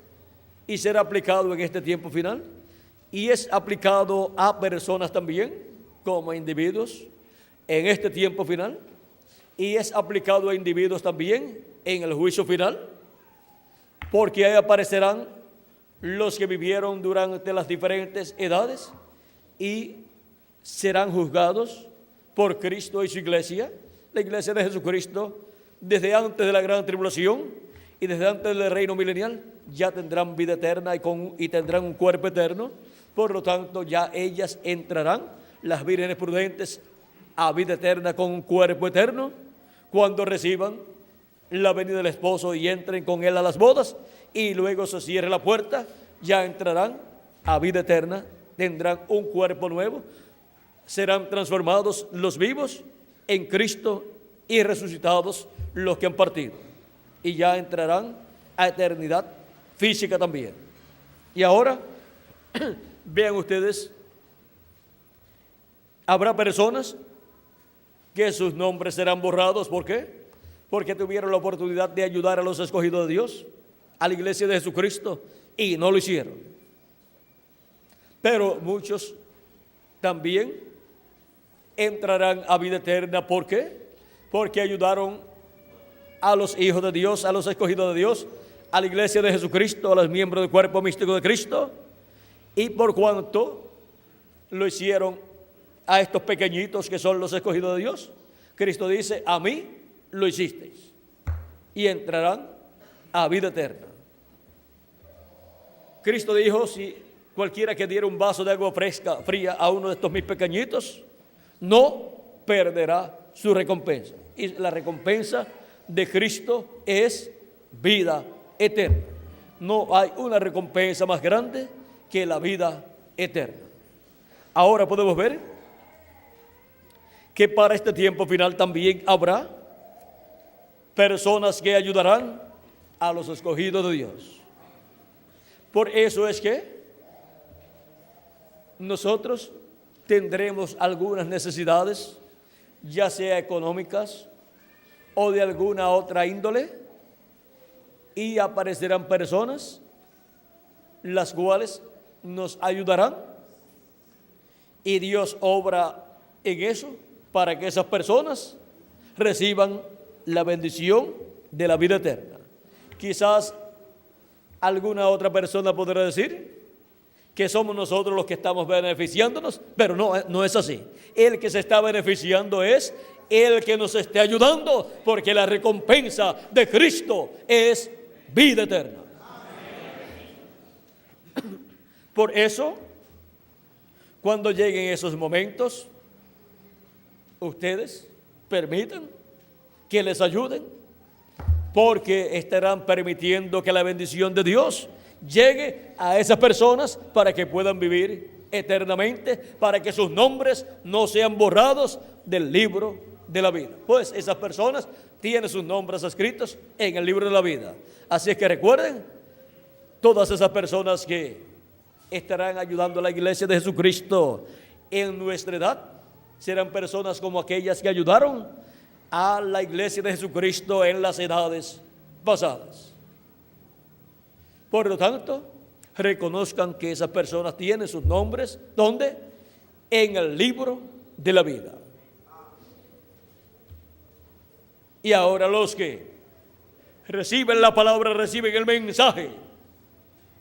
y será aplicado en este tiempo final, y es aplicado a personas también como a individuos en este tiempo final, y es aplicado a individuos también en el juicio final, porque ahí aparecerán los que vivieron durante las diferentes edades y serán juzgados por Cristo y su iglesia, la iglesia de Jesucristo, desde antes de la gran tribulación y desde antes del reino milenial. Ya tendrán vida eterna y tendrán un cuerpo eterno. Por lo tanto, ya ellas entrarán, las vírgenes prudentes, a vida eterna con un cuerpo eterno, cuando reciban la venida del esposo y entren con él a las bodas, y luego se cierre la puerta, ya entrarán a vida eterna, tendrán un cuerpo nuevo, serán transformados los vivos en Cristo y resucitados los que han partido, y ya entrarán a eternidad física también. Y ahora, vean ustedes, habrá personas que sus nombres serán borrados. ¿Por qué? Porque tuvieron la oportunidad de ayudar a los escogidos de Dios, a la iglesia de Jesucristo, y no lo hicieron. Pero muchos también entrarán a vida eterna. ¿Por qué? Porque ayudaron a los hijos de Dios, a los escogidos de Dios, a la iglesia de Jesucristo, a los miembros del cuerpo místico de Cristo, y por cuanto lo hicieron a estos pequeñitos que son los escogidos de Dios, Cristo dice: a mí lo hicisteis, y entrarán a vida eterna. Cristo dijo: si cualquiera que diera un vaso de agua fría a uno de estos mis pequeñitos, no perderá su recompensa. Y la recompensa de Cristo es vida eterna. No hay una recompensa más grande que la vida eterna. Ahora podemos ver que para este tiempo final también habrá personas que ayudarán a los escogidos de Dios. Por eso es que nosotros tendremos algunas necesidades, ya sea económicas o de alguna otra índole, y aparecerán personas las cuales nos ayudarán, y Dios obra en eso para que esas personas reciban la bendición de la vida eterna. Quizás alguna otra persona podrá decir que somos nosotros los que estamos beneficiándonos, pero no es así. El que se está beneficiando es el que nos esté ayudando, porque la recompensa de Cristo es vida eterna. Por eso, cuando lleguen esos momentos, ustedes permitan que les ayuden, porque estarán permitiendo que la bendición de Dios llegue a esas personas para que puedan vivir eternamente, para que sus nombres no sean borrados del libro de la vida. Pues esas personas tienen sus nombres escritos en el libro de la vida. Así es que recuerden, todas esas personas que estarán ayudando a la iglesia de Jesucristo en nuestra edad serán personas como aquellas que ayudaron a la iglesia de Jesucristo en las edades pasadas. Por lo tanto, reconozcan que esas personas tienen sus nombres, ¿dónde? En el libro de la vida. Y ahora los que reciben la palabra, reciben el mensaje,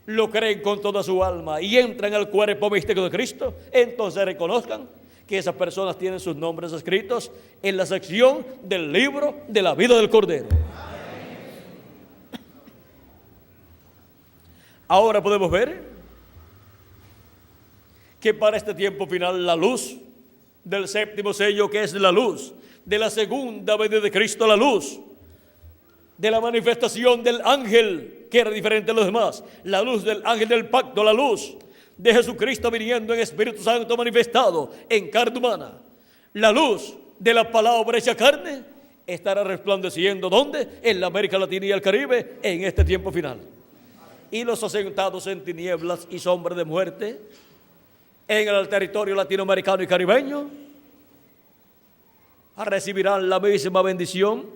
lo creen con toda su alma y entran al cuerpo místico de Cristo, entonces reconozcan que esas personas tienen sus nombres escritos en la sección del libro de la vida del Cordero. Ahora podemos ver que para este tiempo final la luz del séptimo sello, que es la luz de la segunda venida de Cristo, la luz de la manifestación del ángel, que era diferente a los demás, la luz del ángel del pacto, la luz de Jesucristo viniendo en Espíritu Santo manifestado en carne humana, la luz de la palabra hecha carne, estará resplandeciendo, ¿dónde? En la América Latina y el Caribe en este tiempo final. Y los asentados en tinieblas y sombra de muerte en el territorio latinoamericano y caribeño recibirán la misma bendición,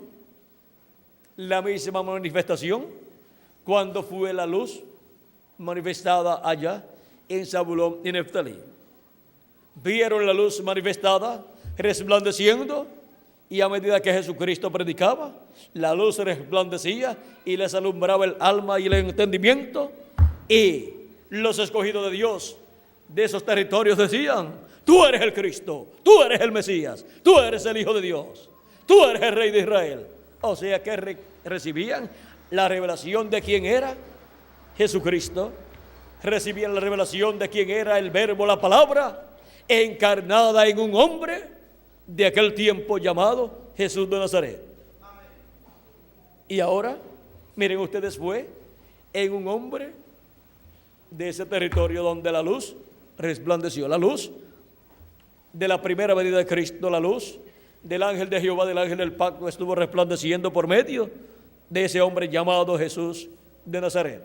la misma manifestación cuando fue la luz manifestada allá en Zabulón y Neftalí. Vieron la luz manifestada resplandeciendo, y a medida que Jesucristo predicaba, la luz resplandecía y les alumbraba el alma y el entendimiento, y los escogidos de Dios de esos territorios decían: tú eres el Cristo, tú eres el Mesías, tú eres el Hijo de Dios, tú eres el Rey de Israel. O sea que recibían la revelación de quién era Jesucristo, recibían la revelación de quién era el Verbo, la palabra, encarnada en un hombre de aquel tiempo llamado Jesús de Nazaret. Y ahora, miren ustedes, fue en un hombre de ese territorio donde la luz resplandeció, la luz de la primera venida de Cristo, la luz del ángel de Jehová, del ángel del pacto, estuvo resplandeciendo por medio de ese hombre llamado Jesús de Nazaret,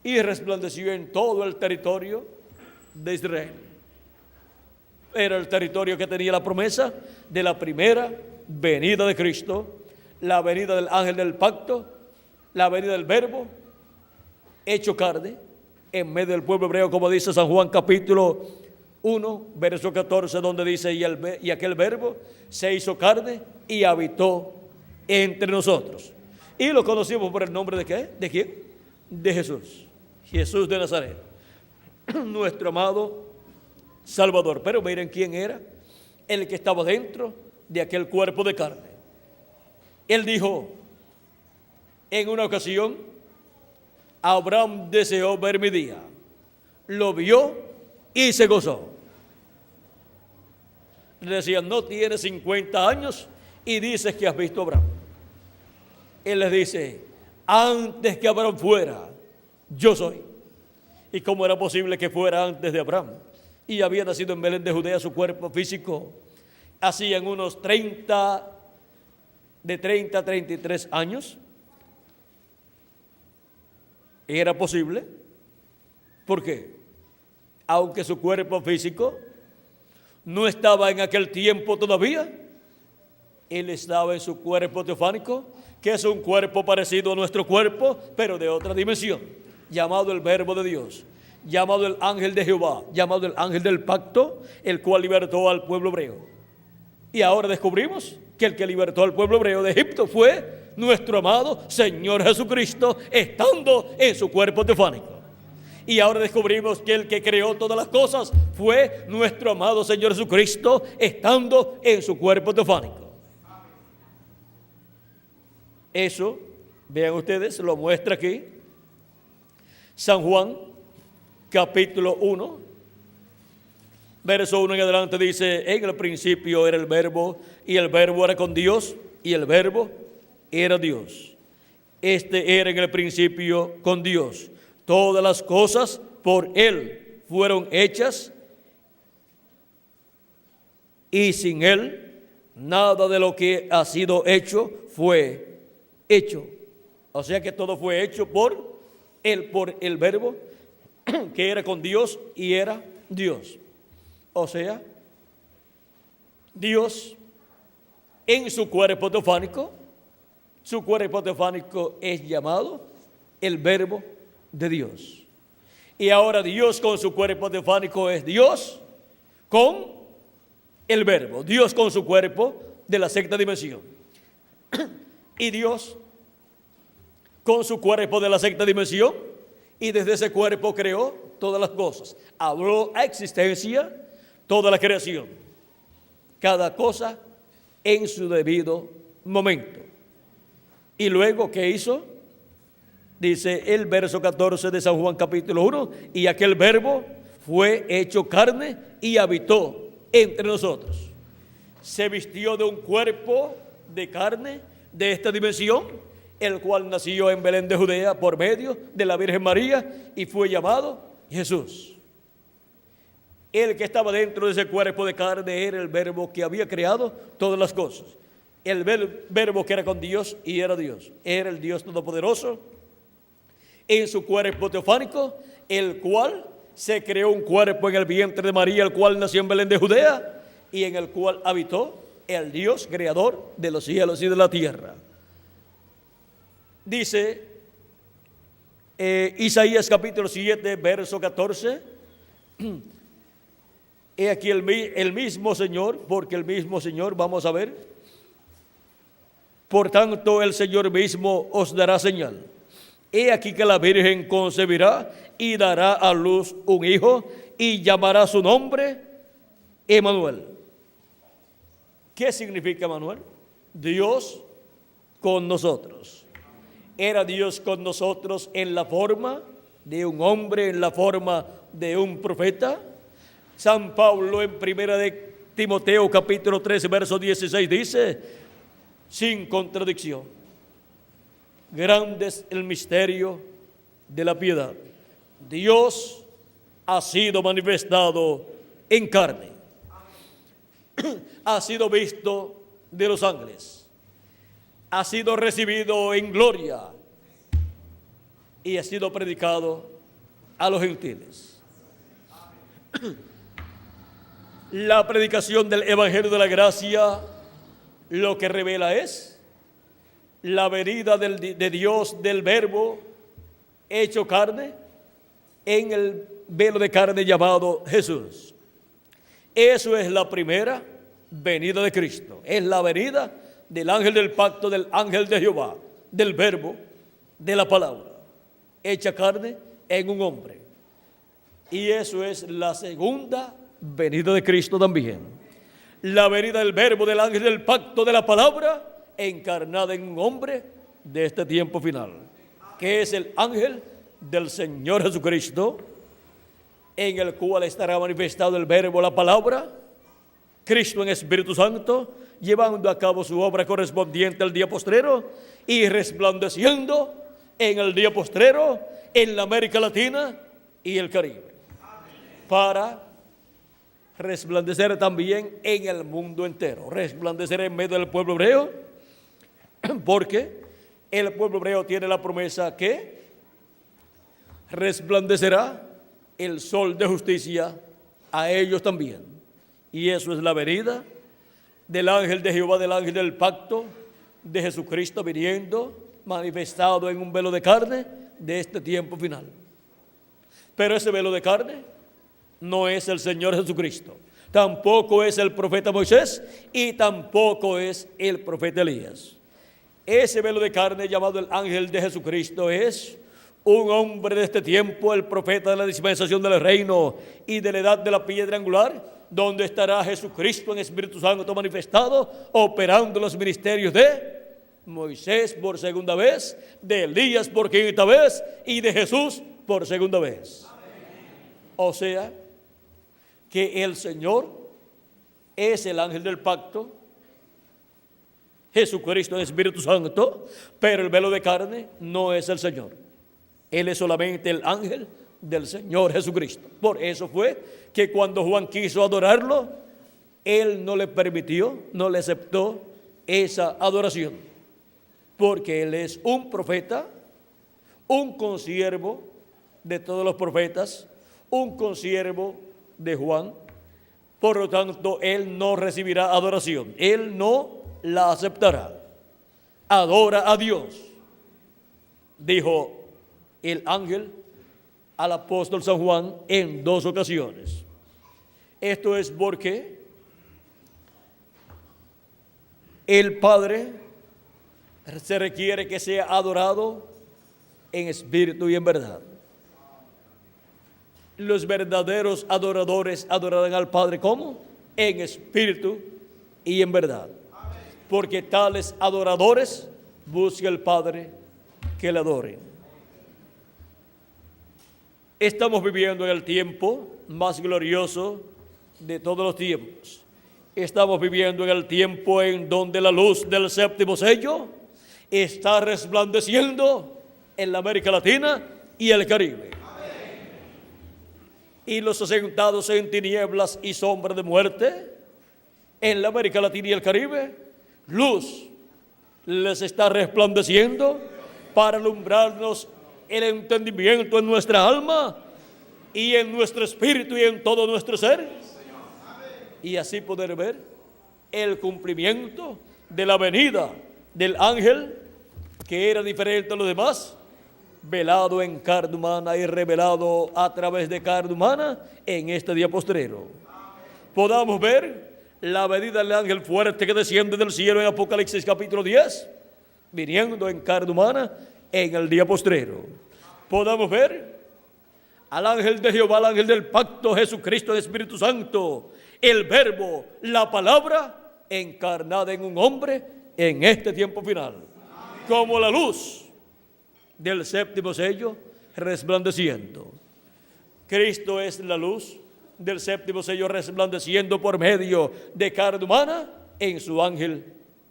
y resplandeció en todo el territorio de Israel. Era el territorio que tenía la promesa de la primera venida de Cristo, la venida del ángel del pacto, la venida del Verbo hecho carne en medio del pueblo hebreo, como dice San Juan capítulo 1, verso 14, donde dice: y aquel Verbo se hizo carne y habitó entre nosotros. Y lo conocimos por el nombre de ¿qué? ¿De quién? De Jesús, Jesús de Nazaret, nuestro amado Salvador. Pero miren quién era el que estaba dentro de aquel cuerpo de carne. Él dijo en una ocasión: Abraham deseó ver mi día, lo vio y se gozó. Le decían: no tienes 50 años y dices que has visto a Abraham. Él les dice: antes que Abraham fuera, yo soy. ¿Y cómo era posible que fuera antes de Abraham? Y había nacido en Belén de Judea, su cuerpo físico hacían unos de 30 a 33 años. Era posible. ¿Por qué? Aunque su cuerpo físico no estaba en aquel tiempo todavía, él estaba en su cuerpo teofánico, que es un cuerpo parecido a nuestro cuerpo, pero de otra dimensión, llamado el Verbo de Dios, llamado el ángel de Jehová, llamado el ángel del pacto, el cual libertó al pueblo hebreo. Y ahora descubrimos que el que libertó al pueblo hebreo de Egipto fue nuestro amado Señor Jesucristo, estando en su cuerpo teofánico. Y ahora descubrimos que el que creó todas las cosas fue nuestro amado Señor Jesucristo, estando en su cuerpo teofánico. Eso, vean ustedes, lo muestra aquí San Juan capítulo 1, verso 1 en adelante. Dice: en el principio era el Verbo, y el Verbo era con Dios, y el Verbo era Dios. Este era en el principio con Dios. Todas las cosas por Él fueron hechas, y sin Él nada de lo que ha sido hecho fue hecho. O sea que todo fue hecho por el Verbo, que era con Dios y era Dios. O sea, Dios en su cuerpo teofánico es llamado el Verbo de Dios. Y ahora Dios con su cuerpo teofánico es Dios con el Verbo, Dios con su cuerpo de la sexta dimensión. Y Dios con su cuerpo de la sexta dimensión, y desde ese cuerpo creó todas las cosas. Habló a existencia toda la creación, cada cosa en su debido momento. Y luego, ¿qué hizo? Dice el verso 14 de San Juan capítulo 1: y aquel Verbo fue hecho carne y habitó entre nosotros. Se vistió de un cuerpo de carne de esta dimensión, el cual nació en Belén de Judea por medio de la Virgen María y fue llamado Jesús. El que estaba dentro de ese cuerpo de carne era el Verbo que había creado todas las cosas. El Verbo que era con Dios y era Dios. Era el Dios Todopoderoso en su cuerpo teofánico, el cual se creó un cuerpo en el vientre de María, el cual nació en Belén de Judea y en el cual habitó el Dios creador de los cielos y de la tierra. Dice Isaías capítulo 7, verso 14. He aquí el mismo Señor, porque el mismo Señor, vamos a ver. Por tanto, el Señor mismo os dará señal. He aquí que la Virgen concebirá y dará a luz un hijo y llamará su nombre Emmanuel. ¿Qué significa Emmanuel? Dios con nosotros. Era Dios con nosotros en la forma de un hombre, en la forma de un profeta. San Pablo en primera de Timoteo capítulo 13 verso 16 dice, sin contradicción, grande es el misterio de la piedad. Dios ha sido manifestado en carne, ha sido visto de los ángeles, ha sido recibido en gloria y ha sido predicado a los gentiles. La predicación del Evangelio de la Gracia lo que revela es la venida de Dios, del Verbo hecho carne, en el velo de carne llamado Jesús. Eso es la primera venida de Cristo. Es la venida del ángel del pacto, del ángel de Jehová, del Verbo, de la palabra, hecha carne en un hombre. Y eso es la segunda venida de Cristo también. La venida del Verbo, del ángel del pacto, de la palabra, encarnada en un hombre de este tiempo final, que es el ángel del Señor Jesucristo, en el cual estará manifestado el Verbo, la palabra, Cristo en Espíritu Santo, llevando a cabo su obra correspondiente al día postrero y resplandeciendo en el día postrero en la América Latina y el Caribe, para resplandecer también en el mundo entero, resplandecer en medio del pueblo hebreo, porque el pueblo hebreo tiene la promesa que resplandecerá el sol de justicia a ellos también. Y eso es la venida del ángel de Jehová, del ángel del pacto, de Jesucristo viniendo, manifestado en un velo de carne de este tiempo final. Pero ese velo de carne no es el Señor Jesucristo, tampoco es el profeta Moisés y tampoco es el profeta Elías. Ese velo de carne llamado el ángel de Jesucristo es un hombre de este tiempo, el profeta de la dispensación del reino y de la edad de la piedra angular, donde estará Jesucristo en Espíritu Santo manifestado, operando los ministerios de Moisés por segunda vez, de Elías por quinta vez y de Jesús por segunda vez. O sea, que el Señor es el ángel del pacto, Jesucristo en Espíritu Santo, pero el velo de carne no es el Señor. Él es solamente el ángel del Señor Jesucristo. Por eso fue que cuando Juan quiso adorarlo, él no le permitió, no le aceptó esa adoración, porque él es un profeta, un consiervo de todos los profetas, un consiervo de Juan. Por lo tanto, él no recibirá adoración, él no la aceptará. Adora a Dios, dijo el ángel al apóstol San Juan en 2 ocasiones. Esto es porque el Padre se requiere que sea adorado en espíritu y en verdad. Los verdaderos adoradores adorarán al Padre ¿cómo? En espíritu y en verdad. Porque tales adoradores busca el Padre que le adoren. Estamos viviendo en el tiempo más glorioso de todos los tiempos. Estamos viviendo en el tiempo en donde la luz del séptimo sello está resplandeciendo en la América Latina y el Caribe. Y los asentados en tinieblas y sombra de muerte en la América Latina y el Caribe, luz les está resplandeciendo para alumbrarnos el entendimiento en nuestra alma y en nuestro espíritu y en todo nuestro ser, y así poder ver el cumplimiento de la venida del ángel que era diferente a los demás, velado en carne humana y revelado a través de carne humana en este día postrero. Podamos ver la venida del ángel fuerte que desciende del cielo en Apocalipsis capítulo 10, viniendo en carne humana en el día postrero. Podamos ver al ángel de Jehová, al ángel del pacto, Jesucristo, el Espíritu Santo, el verbo, la palabra encarnada en un hombre en este tiempo final. Como la luz del séptimo sello resplandeciendo. Cristo es la luz del séptimo sello resplandeciendo por medio de carne humana en su ángel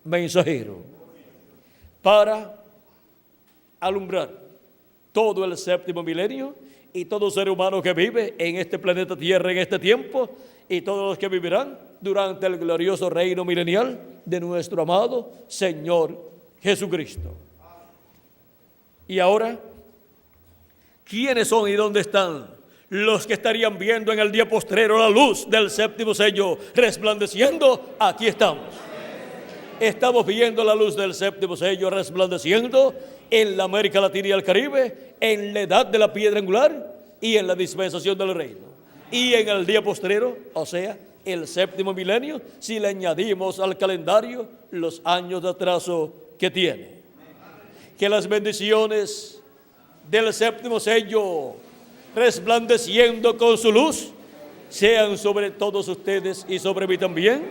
mensajero, para alumbrar todo el séptimo milenio y todo ser humano que vive en este planeta Tierra en este tiempo, y todos los que vivirán durante el glorioso reino milenial de nuestro amado Señor Jesucristo. Y ahora, ¿quiénes son y dónde están los que estarían viendo en el día postrero la luz del séptimo sello resplandeciendo? Aquí estamos. Estamos viendo la luz del séptimo sello resplandeciendo en la América Latina y el Caribe, en la edad de la piedra angular y en la dispensación del reino. Y en el día postrero, o sea, el séptimo milenio, si le añadimos al calendario los años de atraso que tiene. Que las bendiciones del séptimo sello resplandeciendo con su luz sean sobre todos ustedes y sobre mí también,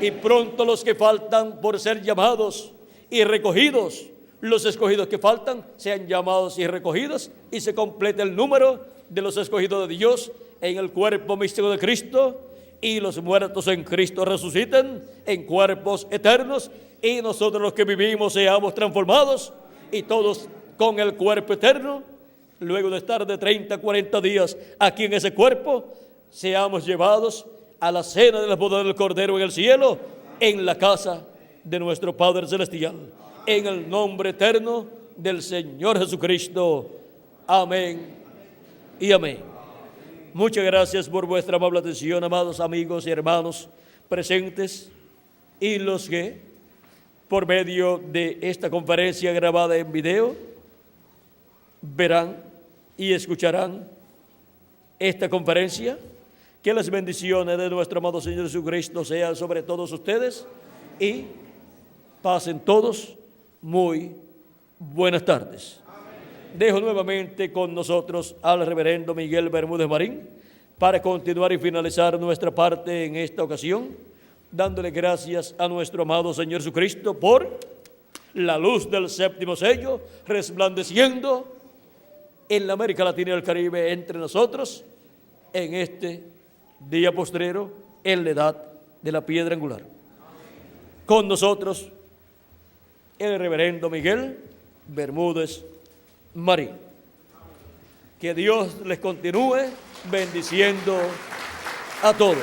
y pronto los que faltan por ser llamados y recogidos, los escogidos que faltan sean llamados y recogidos, y se complete el número de los escogidos de Dios en el cuerpo místico de Cristo, y los muertos en Cristo resuciten en cuerpos eternos, y nosotros los que vivimos seamos transformados, y todos con el cuerpo eterno, luego de estar de 30 a 40 días aquí en ese cuerpo, seamos llevados a la cena de las bodas del Cordero en el cielo, en la casa de nuestro Padre Celestial, en el nombre eterno del Señor Jesucristo. Amén y amén. Muchas gracias por vuestra amable atención, amados amigos y hermanos presentes, y los que por medio de esta conferencia grabada en video verán y escucharán esta conferencia. Que las bendiciones de nuestro amado Señor Jesucristo sean sobre todos ustedes, y pasen todos muy buenas tardes. Dejo nuevamente con nosotros al reverendo Miguel Bermúdez Marín para continuar y finalizar nuestra parte en esta ocasión, dándole gracias a nuestro amado Señor Jesucristo por la luz del séptimo sello resplandeciendo en la América Latina y el Caribe entre nosotros en este día postrero, en la edad de la piedra angular. Con nosotros el reverendo Miguel Bermúdez Marín. Que Dios les continúe bendiciendo a todos.